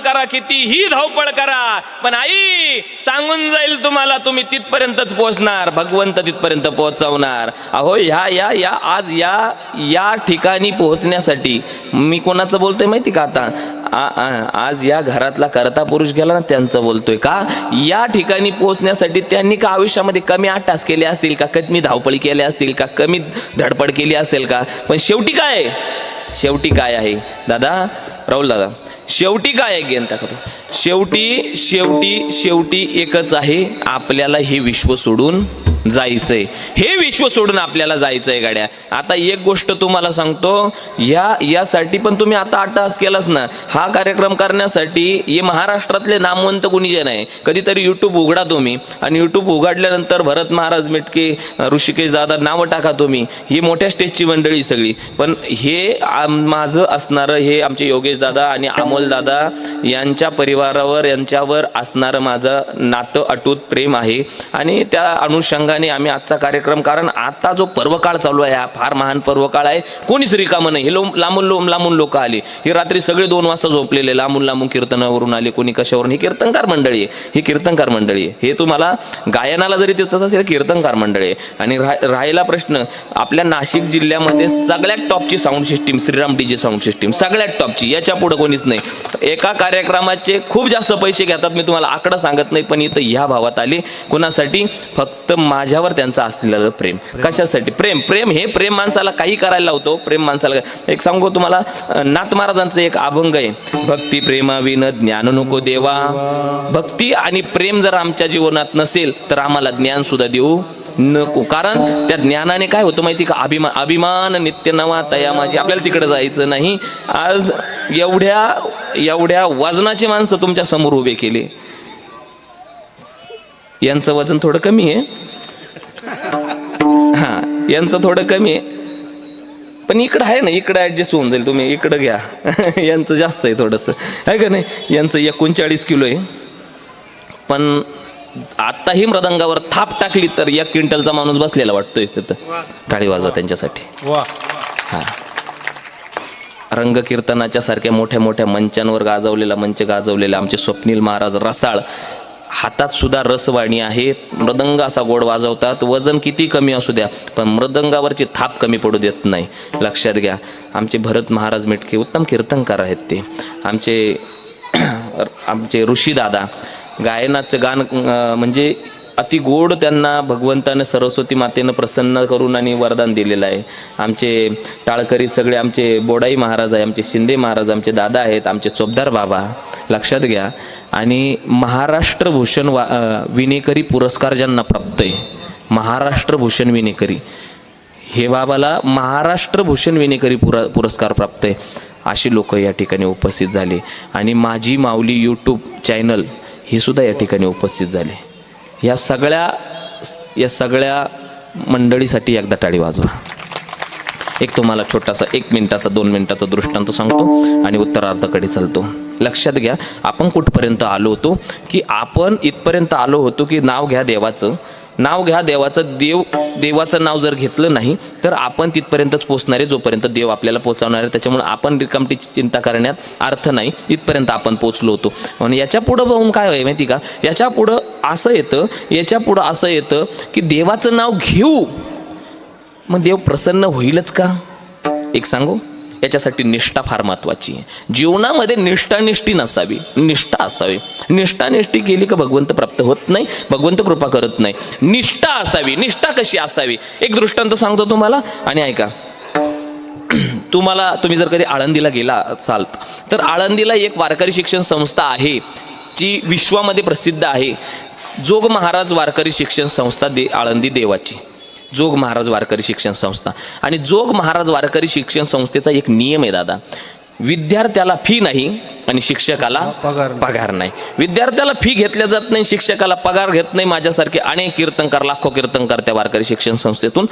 करा, कितीही धावपळ करा, पण आई सांगून जाईल तुम्हाला, तुम्ही तिथपर्यंतच पोहोचणार, भगवंत तिथपर्यंत पोहोचवणार. अहो ह्या आज या ठिकाणी पोहोचण्यासाठी मी कोणाचं बोलतोय माहिती का? आता आज या घरातला करता पुरुष गेला ना, त्यांचं बोलतोय. का या ठिकाणी पोहोचण्यासाठी त्यांनी का आयुष्यामध्ये कमी 8 तास केले असतील का, कमी धावपळी केल्या असतील का, कमी धडपड केली असेल का, पण शेवटी काय आहे दादा, राहुल दादा, शेवटी काय आहे गेन टाकतो, शेवटी एकच आहे, आपल्याला हे विश्व सोडून जायचंय, हे विश्व सोडून आपल्याला जायचंय गाड्या. आता एक गोष्ट तुम्हाला सांगतो, यासाठी पण तुम्ही आता 8 तास केलाच ना, हा कार्यक्रम करण्यासाठी हे महाराष्ट्रातले नामवंत कुणी जे नाही, कधीतरी यूट्यूब उघडा तुम्ही, आणि यूट्यूब उघडल्यानंतर भरत महाराज मेटके, ऋषिकेश दादा नावं टाका तुम्ही, ही मोठ्या स्टेजची मंडळी सगळी. पण हे माझं असणारं, हे आमचे योगेश दादा आणि अमोल दादा यांच्या परिवारावर, यांच्यावर असणारं माझं नातं अटूट प्रेम आहे. आणि त्या अनुषंगाने आम्ही आजचा कार्यक्रम, कारण आता जो पर्वकाळ चालू आहे, हा फार महान पर्वकाळ आहे, कोणीच रिकामं नाही. हे लांबून लोक आले, हे रात्री सगळे 2 वाजता झोपलेले, लांबून कीर्तनावरून आले, कोणी कशावरून. ही कीर्तनकार मंडळी आहे, हे तुम्हाला गायनाला जरी तिथं असेल, कीर्तनकार मंडळी आहे. आणि राहिला प्रश्न, आपल्या नाशिक जिल्ह्यामध्ये सगळ्यात टॉपची sound system Shriram DJ sound system, सगळ्यात टॉपची, याच्या पुढे कोणीच नाही. एका कार्यक्रमाचे खूप जास्त पैसे घेतात, मी तुम्हाला आकडा सांगत नाही, पण इथं ह्या भावात आले कोणासाठी, फक्त माझ्यावर त्यांचं असलेलं प्रेम. कशासाठी प्रेम हे प्रेम माणसाला काही करायला लावतो. प्रेम माणसाला, एक सांगू तुम्हाला, नाथ महाराजांचं एक अभंग आहे, भक्ती प्रेमाविन ज्ञान नको देवा. भक्ती आणि प्रेम जर आमच्या जीवनात नसेल तर आम्हाला ज्ञान सुद्धा देऊ नको, कारण त्या ज्ञानाने काय होतं माहिती का, अभिमान नित्य नवा तया माझी. आपल्याला तिकडे जायचं नाही. आज एवढ्या वजनाची माणसं तुमच्या समोर उभे केले, यांचं वजन थोडं कमी आहे, यांचं थोडं कमी आहे, पण इकडं आहे ना, इकडं ऍडजस्ट होऊन जाईल, तुम्ही इकडं घ्या. यांचं जास्त आहे थोडंसं, आहे का नाही. यांचं 39 किलो आहे, पण आत्ताही मृदंगावर थाप टाकली तर 1 क्विंटलचा माणूस बसलेला वाटतोय तिथं. टाळी वाजवा त्यांच्यासाठी. हा, रंगकीर्तनाच्या सारख्या मोठ्या मंचांवर मंच गाजवलेला आमचे स्वप्नील महाराज रसाळ, हातात सुद्धा रसवाणी आहे, मृदंग असा गोड वाजवतात, वजन किती कमी असू द्या, पण मृदंगावरची थाप कमी पडू देत नाही. लक्षात घ्या. आमचे भरत महाराज मेटके उत्तम कीर्तनकार आहेत. ते आमचे ऋषीदादा, गायनाचं गाण म्हणजे अति गोड, त्यांना भगवंतानं सरस्वती मातेनं प्रसन्न करून आणि वरदान दिलेलं आहे. आमचे टाळकरी सगळे, आमचे बोडाई महाराज आहे, आमचे शिंदे महाराज आमचे दादा आहेत, आमचे चोपदार बाबा. लक्षात घ्या. आणि महाराष्ट्र भूषण विनेकरी पुरस्कार ज्यांना प्राप्त आहे, महाराष्ट्र भूषण विनेकरी, हे बाबाला महाराष्ट्र भूषण विनेकरी पुरस्कार प्राप्त आहे, अशी लोक या ठिकाणी उपस्थित झाले. आणि माझी माऊली यूट्यूब चॅनल हे सुद्धा या ठिकाणी उपस्थित झाले. या सगळ्या मंडळीसाठी एकदा टाळी वाजवा. एक तुम्हाला छोटासा 1 मिनिटाचा 2 मिनिटाचा दृष्टांत सांगतो आणि उत्तरार्धाकडे चालतो. लक्षात घ्या, आपण कुठपर्यंत आलो होतो, की आपण इथपर्यंत आलो होतो की नाव घ्या देवाचं, देवाचं नाव जर घेतलं नाही तर आपण तिथपर्यंतच पोचणार आहे जोपर्यंत देव आपल्याला पोचवणार आहे. त्याच्यामुळे आपण रिकामटीची चिंता करण्यात अर्थ नाही. इथपर्यंत आपण पोचलो होतो. आणि याच्या पुढं बघून काय आहे माहिती का, याच्या पुढं असं येतं की देवाचं नाव घेऊ, मग देव प्रसन्न होईलच का? एक सांगू, याच्यासाठी निष्ठा फार महत्त्वाची आहे. जीवनामध्ये निष्ठानिष्ठी नसावी, निष्ठा असावी. निष्ठानिष्ठी केली का भगवंत प्राप्त होत नाही, भगवंत कृपा करत नाही. निष्ठा असावी. निष्ठा कशी असावी, एक दृष्टांत सांगतो तुम्हाला आणि ऐका. तुम्ही जर कधी आळंदीला गेला असाल तर आळंदीला एक वारकरी शिक्षण संस्था आहे जी विश्वामध्ये प्रसिद्ध आहे. जोग महाराज वारकरी शिक्षण संस्था आळंदी देवाची, जोग महाराज वारकरी शिक्षण संस्था. आणि जोग महाराज वारकरी शिक्षण संस्थेचा एक नियम आहे दादा, विद्यार्थ्याला फी नाही आणि शिक्षकाला पगार नाही. विद्यार्थ्याला फी घेतल्या जात नाही, शिक्षकाला पगार घेत नाही. माझ्यासारखे अनेक कीर्तनकार, लाखो कीर्तनकार त्या वारकरी शिक्षण संस्थेतून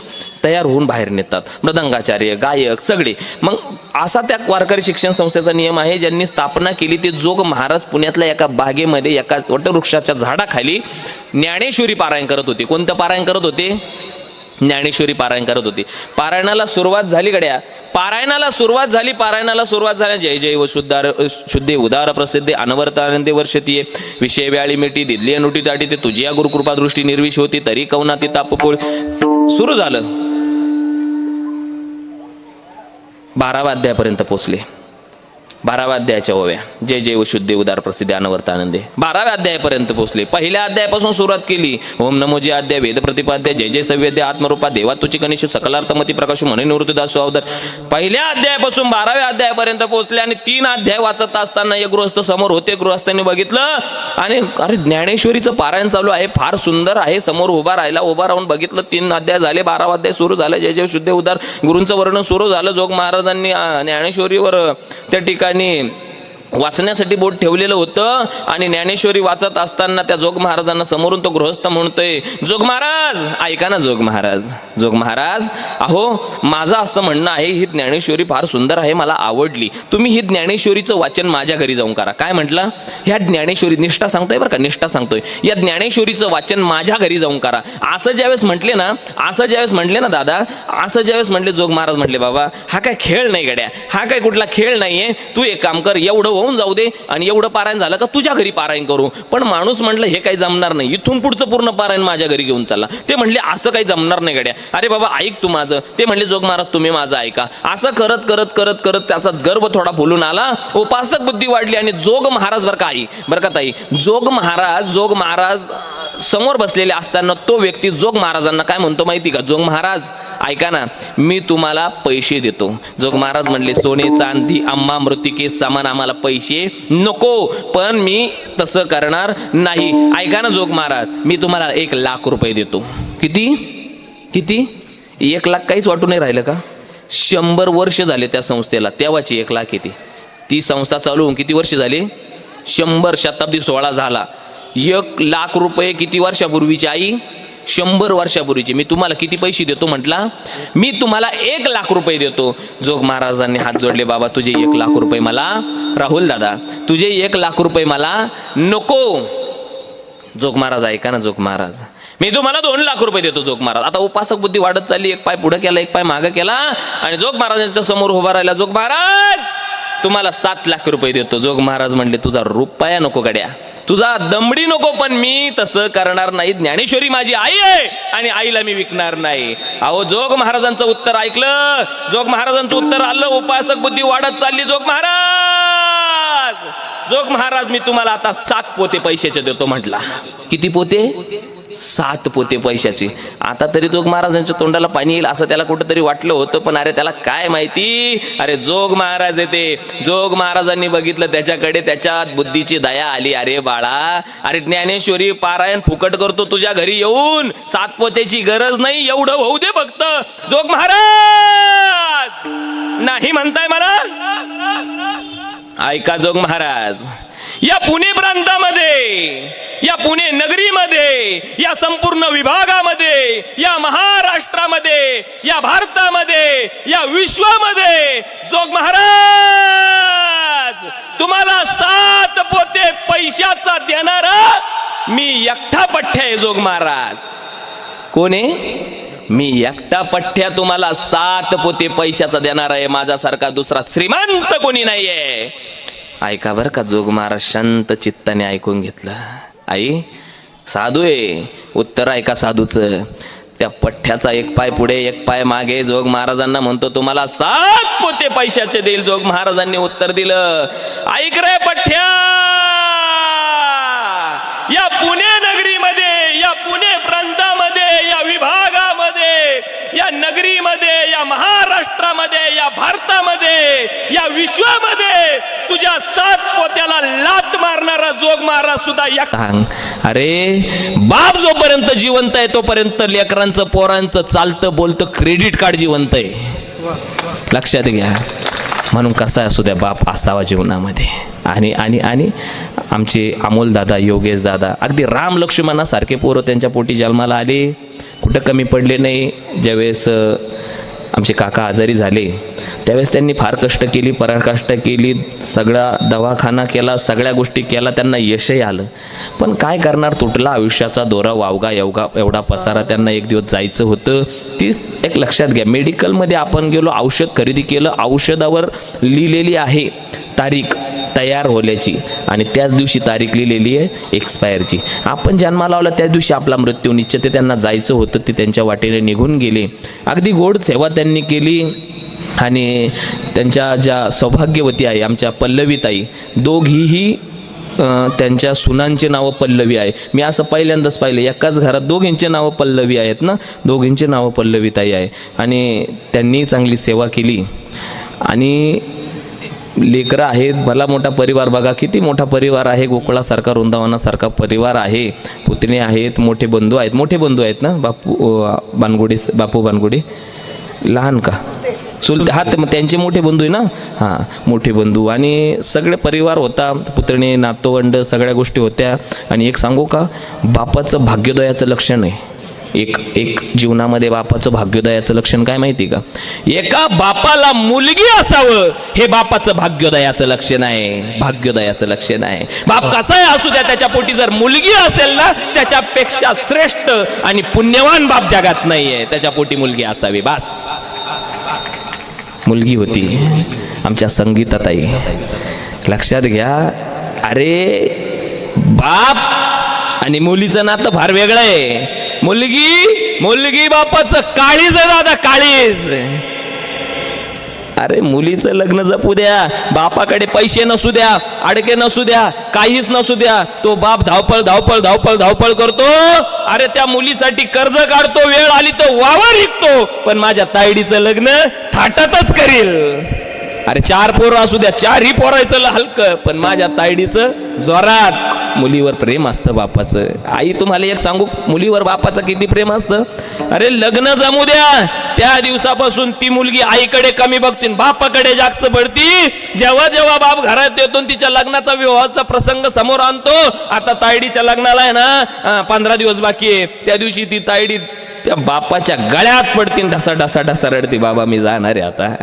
तयार होऊन बाहेर नेतात, मृदंगाचार्य, गायक सगळे. मग असा त्या वारकरी शिक्षण संस्थेचा नियम आहे, ज्यांनी स्थापना केली ते जोग महाराज पुण्यातल्या एका बागेमध्ये एका वटवृक्षाच्या झाडाखाली ज्ञानेश्वरी पारायण करत होते. कोणतं पारायण करत होते? ज्ञानेश्वरी पारायण करत होती. पारायणाला सुरुवात झाली गड्या, पारायणाला सुरुवात झाली. जय जय व शुद्धे उदार प्रसिद्धे अनवर्त आनंदे वर्षतीये विषय व्याळी मिठी दिदली अनुटी दाटी ते तुझी या गुरुकृपा दृष्टी निर्विष होती तरी कवना ती तापपोळ. सुरू झालं. 12व्या अध्यायापर्यंत पोचले. 12व्या अध्यायाच्या ओव्या जय जय व शुद्धे उदार प्रसिद्धे अनवर्त आनंदे 12व्या अध्यायापर्यंत पोहोचले. पहिल्या अध्यायापासून सुरुवात केली. ओम नमो जे अध्याय वेद प्रतिपाद्य जय जय सव्यद्य आत्मरूपा देवा तुची कनिष्ठ सकलार्थमती प्रकाश म्हणून निवृत्तीदास अवतार. पहिल्या अध्यायापासून 12व्या अध्यायापर्यंत पोहोचले आणि 3 अध्याय वाचत असताना एक गृहस्थ समोर होते. गृहस्थांनी बघितलं आणि अरे ज्ञानेश्वरीचं पारायण चालू आहे, फार सुंदर आहे. समोर उभा राहून बघितलं. 3 अध्याय झाले, 12वा अध्याय सुरू झाला. जय जय शुद्धे उदार गुरूंचं वर्णन सुरू झालं. जोग महाराजांनी ज्ञानेश्वरीवर त्या ठिकाणी वाचण्यासाठी बोट ठेवलेलं होतं आणि ज्ञानेश्वरी वाचत असताना त्या जोग महाराजांना समोरून तो गृहस्थ म्हणतोय, जोग महाराज ऐका ना, जोग महाराज अहो माझं असं म्हणणं आहे, ही ज्ञानेश्वरी फार सुंदर आहे, मला आवडली. तुम्ही ही ज्ञानेश्वरीचं वाचन माझ्या घरी जाऊन करा. काय म्हटलं? ह्या ज्ञानेश्वरी निष्ठा सांगतोय बरं का, निष्ठा सांगतोय. या ज्ञानेश्वरीचं वाचन माझ्या घरी जाऊन करा. असं ज्यावेळेस म्हटले ना दादा, असं ज्यावेळेस म्हटले जोग महाराज म्हटले, बाबा हा काय खेळ नाही गड्या, हा काय कुठला खेळ नाहीये. तू एक काम कर, एवढं होऊन जाऊ दे आणि एवढं पारायण झालं का तुझ्या घरी पारायण करू. पण माणूस म्हटलं हे काही जमणार नाही, इथून पुढचं पूर्ण पारायण माझ्या घरी घेऊन चालला. ते म्हणले असं काही जमणार नाही गड्या. अरे बाबा ऐक तू माझं. ते म्हणले जोग महाराज तुम्ही माझं ऐका. असं करत करत करत करत त्याचा गर्भ थोडा फुलून आला, उपासक बुद्धी वाढली आणि जोग महाराज बरं का ताई, जोग महाराज समोर बसलेले असताना तो व्यक्ती जोग महाराजांना काय म्हणतो माहिती का? जोग महाराज ऐका ना, मी तुम्हाला पैसे देतो. जोग महाराज म्हणले सोने चांदी आम्हा मृतिके समान, आम्हाला पैसे नको, पण मी तसं करणार नाही. ऐका ना जोग महाराज, मी तुम्हाला 1 लाख रुपये देतो. किती 1 लाख काहीच वाटू नाही राहिलं का? 100 वर्ष झाले त्या संस्थेला, तेव्हाची 1 लाख येते. ती संस्था चालू होऊन किती वर्ष झाली? 100 शताब्दी 16 झाला. 1 लाख रुपये किती वर्षापूर्वीची आई? 100 वर्षापूर्वीचे. मी तुम्हाला किती पैसे देतो म्हटला? मी तुम्हाला 1 लाख रुपये देतो. जोग महाराजांनी हात जोडले, बाबा तुझे 1 लाख रुपये मला, राहुल दादा तुझे 1 लाख रुपये मला नको. जोग महाराज ऐका ना, जोग महाराज मी तुम्हाला 2 लाख रुपये देतो. जोग महाराज आता उपासक बुद्धी वाढत चालली, 1 पाय पुढे केला 1 पाय मागे केला आणि जोग महाराजांच्या समोर उभा राहिला. जोग महाराज तुम्हाला 7 लाख रुपये देतो. जोग महाराज म्हणले तुझा रुपया नको गड्या, तुझा दमडी नको, पण मी तसं करणार नाही. ज्ञानेश्वरी माझी आई आहे आणि आईला मी विकणार नाही. अहो जोग महाराजांचं उत्तर ऐकलं, जोग महाराजांचं उत्तर आलं. उपासक बुद्धी वाढत चालली. जोग महाराज मी तुम्हाला आता 7 पोते पैशाचे देतो म्हटला. किती पोते? 7 पोते पैशाची. आता तरी जोग महाराजांच्या तोंडाला पाणी येईल असं त्याला कुठंतरी वाटलं होतं, पण अरे त्याला काय माहिती, अरे जोग महाराज येते. जोग महाराजांनी बघितलं त्याच्याकडे, त्याच्यात बुद्धीची दया आली. अरे बाळा, अरे ज्ञानेश्वरी पारायण फुकट करतो तुझ्या घरी येऊन, 7 पोत्याची गरज नाही, एवढं होऊ दे फक्त. जोग महाराज नाही म्हणताय मला? ऐका जोग महाराज, या पुणे प्रांतामध्ये, या पुणे नगरीमध्ये, या संपूर्ण विभागामध्ये, या महाराष्ट्रामध्ये, या भारतामध्ये, या विश्वामध्ये जोग महाराज तुम्हाला 7 पोते पैशाचा देणारा मी एकटा पठ्ठ्या आहे. जोग महाराज कोण आहे? मी एकटा पठ्ठ्या तुम्हाला 7 पोते पैशाचा देणार आहे. माझ्यासारखा दुसरा श्रीमंत कोणी नाहीये. ऐका बरं का, जोग महाराज शांत चित्ताने ऐकून घेतलं. आई साधू आहे, उत्तर ऐका साधूचं. त्या पठ्ठ्याचा 1 पाय पुढे 1 पाय मागे जोग महाराजांना म्हणतो तुम्हाला 7 पोते पैशाचे देईल. जोग महाराजांनी उत्तर दिलं, ऐक रे पठ्ठ्या, या पुणे नगरीमध्ये, या पुणे प्रांतामध्ये, या विभागामध्ये, या नगरीमध्ये, या महाराष्ट्रामध्ये, या भारतामध्ये, या विश्वामध्ये तुझ्या 7 पोत्याला लात मारणारा जोग महाराज सुद्धा एक. अरे बाप जोपर्यंत जिवंत आहे तोपर्यंत लेकरांचं पोरांचं चालतं बोलतं क्रेडिट कार्ड जिवंत आहे. लक्षात घ्या. म्हणून कसा असू द्या बाप असावा जीवनामध्ये. आणि आणि आणि आमचे अमोल दादा, योगेश दादा, अगदी राम लक्ष्मणासारखे पोरं त्यांच्या पोटी जन्माला आले, कुठं कमी पडले नाही. ज्यावेळेस आमचे काका आजारी झाले त्यावेळेस त्यांनी फार कष्ट केली, पराकाष्ठा केली, सगळा दवाखाना केला, सगळ्या गोष्टी केला, त्यांना यशही आलं. पण काय करणार, तुटला आयुष्याचा दोरा, वावगा एवढा पसारा. त्यांना एक दिवस जायचं होतं. ती एक लक्षात घ्या, मेडिकलमध्ये आपण गेलो, औषध खरेदी केलं, औषधावर लिहिलेली आहे तारीख तयार होण्याची आणि त्याच दिवशी तारीख लिहिलेली आहे एक्सपायरची. आपण जन्माला लावला त्या दिवशी आपला मृत्यू निश्चित आहे. त्यांना जायचं होतं, ते त्यांच्या वाटेने निघून गेले. अगदी गोड सेवा त्यांनी केली आणि त्यांच्या ज्या सौभाग्यवती आहे आमच्या पल्लवीताई, दोघीही त्यांच्या सुनांचे नावं पल्लवी आहे. मी असं पहिल्यांदाच पाहिलं, एकाच घरात दोघींचे नावं पल्लवी आहेत ना, दोघींचे नावं पल्लवीताई आहे. आणि त्यांनी चांगली सेवा केली. आणि लेकरं आहेत, भला मोठा परिवार, बघा किती मोठा परिवार आहे, गोकुळासारखा, वृंदावनासारखा परिवार आहे. पुतणे आहेत, मोठे बंधू आहेत ना, बापू बानगुडे लहान का चुलते, हा मग त्यांचे मोठे बंधू आहे ना, हां मोठे बंधू. आणि सगळे परिवार होता, पुतणे नातवंड सगळ्या गोष्टी होत्या. आणि एक सांगू का, बापाचं भाग्योदयाचं लक्षण आहे. एक जीवनामध्ये बापाचं भाग्योदयाचं लक्षण काय माहिती का, एका बापाला मुलगी असावं हे बापाचं भाग्योदयाचं लक्षण आहे. भाग्योदयाचं लक्षण आहे. बाप कसाही असू द्या, त्याच्या पोटी जर मुलगी असेल ना, त्याच्यापेक्षा श्रेष्ठ आणि पुण्यवान बाप जगात नाहीये. त्याच्या पोटी मुलगी असावी, बास. मुलगी होती आमच्या संगीताताई, लक्षात घ्या. अरे बाप आणि मुलीचं नातं फार वेगळं आहे. मुलगी बापाचं काळीज आहे दादा, काळीज. अरे मुलीचं लग्न जपू द्या, बापाकडे पैसे नसू द्या, अडके नसू द्या, काहीच नसू द्या, तो बाप धावपळ करतो. अरे त्या मुलीसाठी कर्ज काढतो, वेळ आली तर वावर विकतो, पण माझ्या तायडीचं लग्न थाटातच करील. अरे 4 पोरं असू द्या, 4ही पोरायचं हलकं, पण माझ्या तायडीचं जोरात. मुलीवर प्रेम असतं बापाचं. आई तुम्हाला एक सांगू, मुलीवर बापाचं किती प्रेम असतं. अरे लग्न जमू द्या, त्या दिवसापासून ती मुलगी आईकडे कमी बघते, बापाकडे जास्त पडती. जेव्हा जेव्हा बाप घरात येतो, तिच्या लग्नाचा विवाहाचा प्रसंग समोर आणतो. आता तायडीच्या लग्नाला आहे ना 15 दिवस बाकी आहे, त्या दिवशी ती तायडी त्या बापाच्या गळ्यात पडती, ढसा रडती, बाबा मी जाणार आहे आता.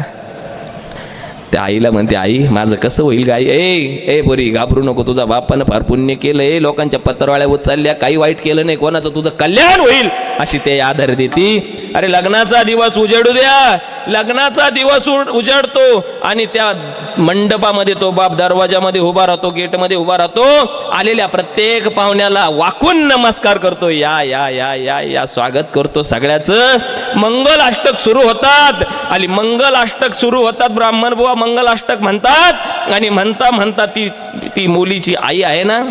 त्या आईला म्हणते, आई माझं कसं होईल गाई, ए पोरी घाबरू नको, तुझा बापानं फार पुण्य केलं, लोकांच्या पत्रवाळ्या उचलल्या, काही वाईट केलं नाही, कोणाचं तुझं कल्याण होईल अशी ते आधार देती. अरे लग्नाचा दिवस उजेडू द्या, लग्नाचा दिवस उजडतो आणि त्या मंडपामध्ये तो बाप दरवाजामध्ये उभा राहतो, गेटमध्ये उभा राहतो, आलेल्या प्रत्येक पाहुण्याला वाकून नमस्कार करतो, या या या या या स्वागत करतो सगळ्याचं. मंगल अष्टक सुरू होतात आणि मंगल अष्टक सुरू होतात, ब्राह्मण बुवा मंगल अष्टक म्हणतात. आणि म्हणता ती मुलीची आई आहे ना,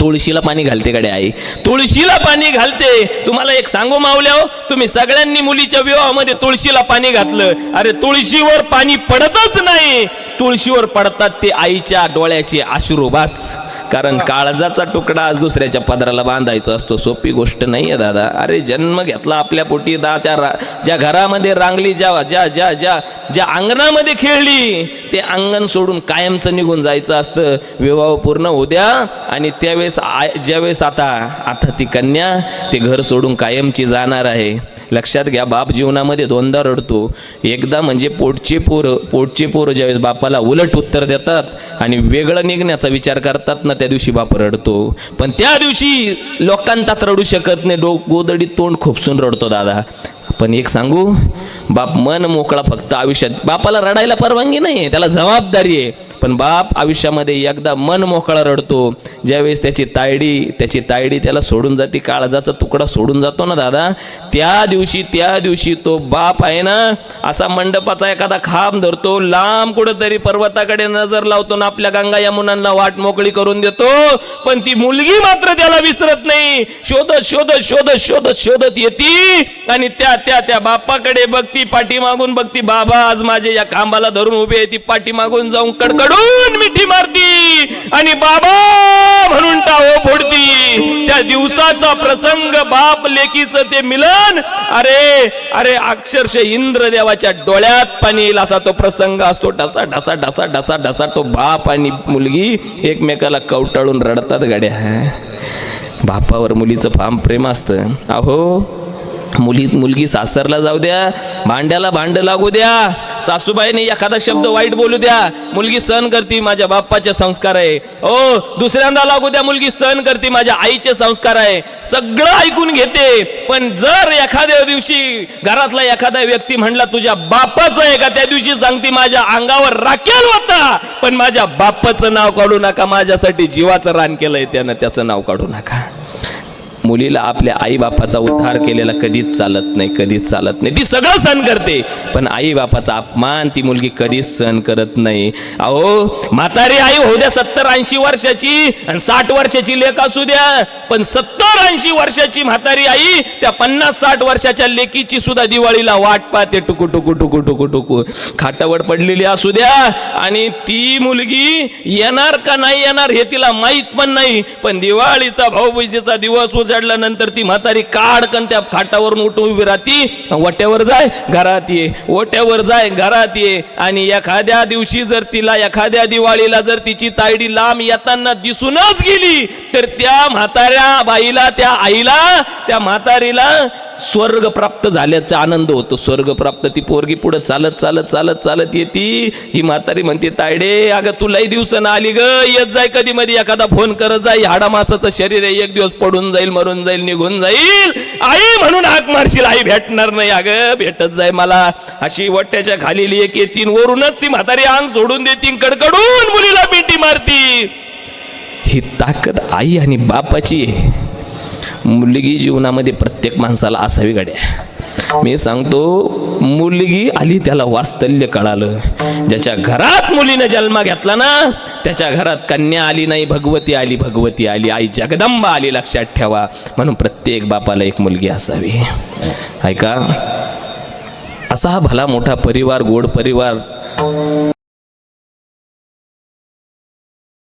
तुळशीला पाणी घालते कडे आई, तुळशीला पाणी घालते. तुम्हाला एक सांगू मावल्या, तुम्ही सगळ्यांनी मुलीच्या विवाहामध्ये तुळशीला पाणी घातलं, अरे तुळशीवर पाणी पडतच नाही, तुळशीवर पडतात ते आईच्या डोळ्याचे अश्रू, बास. कारण काळजाचा तुकडा आज दुसऱ्याच्या पदराला बांधायचा असतो, सोपी गोष्ट नाहीये दादा. अरे जन्म घेतला आपल्या पोटी, ज्या घरामध्ये रांगली, ज्या अंगणामध्ये खेळली, ते अंगण सोडून कायमचं निघून जायचं असतं. विवाह पूर्ण होऊ द्या आणि ज्यावेळेस आता ती कन्या ते घर सोडून कायमची जाणार आहे. लक्षात घ्या, बाप जीवनामध्ये 2दा रडतो. एकदा म्हणजे पोटचे पोरं ज्यावेळेस बापाला उलट उत्तर देतात आणि वेगळं निघण्याचा विचार करतात ना, त्या दिवशी बाप रडतो. पण त्या दिवशी लोकांतात रडू शकत नाही, गोदडीत तोंड खोपसून रडतो दादा. पण एक सांगू, बाप मन मोकळा फक्त आयुष्यात, बापाला रडायला परवानगी नाही, त्याला जबाबदारी आहे. पण बाप आयुष्यामध्ये एकदा मन मोकळा रडतो, ज्यावेळेस त्याची तायडी त्याला सोडून जाते, काळजाचा तुकडा सोडून जातो ना दादा, त्या दिवशी तो बाप आहे ना, असा मंडपाचा एखादा खांब धरतो, लांब कुठंतरी पर्वताकडे नजर लावतो ना, आपल्या गंगा यमुनांना वाट मोकळी करून देतो. पण ती मुलगी मात्र त्याला विसरत नाही, शोधत येती आणि त्या बापाकडे बघती, पाठीमागून बघती, बाबा आज माझे या खांबाला धरून उभे आहे. ती पाठीमागून जाऊन कडकडून मिठी मारती आणि बाबा म्हणून टाळो फोडती. त्या दिवसाचा प्रसंग, बाप लेकीचं ते मिलन, अरे अक्षरशः इंद्रदेवाच्या डोळ्यात पाणी येईल असा तो प्रसंग असतो. ढसा तो बाप आणि मुलगी एकमेकाला कवटाळून रडतात गाड्या. बापावर मुलीचं फार प्रेम असतं. अहो मुलगी सासरला जाऊ द्या, भांड्याला भांड लागू द्या, सासूबाईने एखादा शब्द वाईट बोलू द्या, मुलगी सहन करते, माझ्या बाप्पाचे संस्कार आहे. ओ दुसऱ्यांदा लागू द्या, मुलगी सहन करते, माझ्या आईचे संस्कार आहे, सगळं ऐकून घेते. पण जर एखाद्या दिवशी घरातला एखादा व्यक्ती म्हणला तुझ्या बाप्पाचं आहे का, त्या दिवशी सांगते माझ्या अंगावर राखेल होता, पण माझ्या बाप्पाचं नाव काढू नका, माझ्यासाठी जीवाचं रान केलंय त्यानं, त्याचं नाव काढू नका. मुलीला आपल्या आई बापाचा उद्धार केलेला कधीच चालत नाही, कधीच चालत नाही. ती सगळं सहन करते, पण आई बापाचा अपमान ती मुलगी कधीच सहन करत नाही. अहो म्हातारी आई होऊ द्या 70-80 वर्षाची आणि 60 वर्षाची लेक असू द्या, पण 70-80 वर्षाची म्हातारी आई त्या 50-60 वर्षाच्या लेकीची सुद्धा दिवाळीला वाट पाहते, टुकू टुकू टुकू टुकू टुकू खाटावर पडलेली असू द्या, आणि ती मुलगी येणार का नाही येणार हे तिला माहित पण नाही. पण दिवाळीचा भाऊबीजेचा दिवस उजाडल्यानंतर ती म्हातारी काढकन त्या खाटावरून उठून उभी राहती, वट्यावर जाय घरात ये, वट्यावर जाय घरात ये. आणि एखाद्या दिवशी जर तिला एखाद्या दिवाळीला जर तिची तायडी लांब येताना दिसूनच गेली, तर त्या म्हाताऱ्या बाईला, त्या आईला, त्या म्हातारीला स्वर्ग प्राप्त झाल्याचा आनंद होतो. स्वर्ग प्राप्त. ती पोरगी पुढे चालत चालत चालत चालत येते. ही म्हातारी म्हणते, तायडे अगं तू लई दिवसानं आली ग, येत जाय कधी मध्ये एखादा फोन करत जाय, हाडा मासाचं शरीर आहे, एक दिवस पडून जाईल, मरून जाईल, निघून जाईल, आई म्हणून हाक मारशील, आई भेटणार नाही, अगं भेटत जाय मला. अशी वट्याच्या खाली एक येतीन, वरूनच ती म्हातारी अंग सोडून देतीन, कडकडून मुलीला मिठी मारती. ही ताकद आई आणि बापाची आहे. मुलगी जीवनामध्ये प्रत्येक माणसाला असावी गड्या. मी सांगतो, मुलगी आली त्याला वास्तल्य कळालं. ज्याच्या घरात मुलीने जन्म घेतला ना, त्याच्या घरात कन्या आली नाही, भगवती आली, भगवती आली, आई जगदंबा आली, लक्षात ठेवा. म्हणून प्रत्येक बापाला एक मुलगी असावी. ऐका, असा हा भला मोठा परिवार, गोड परिवार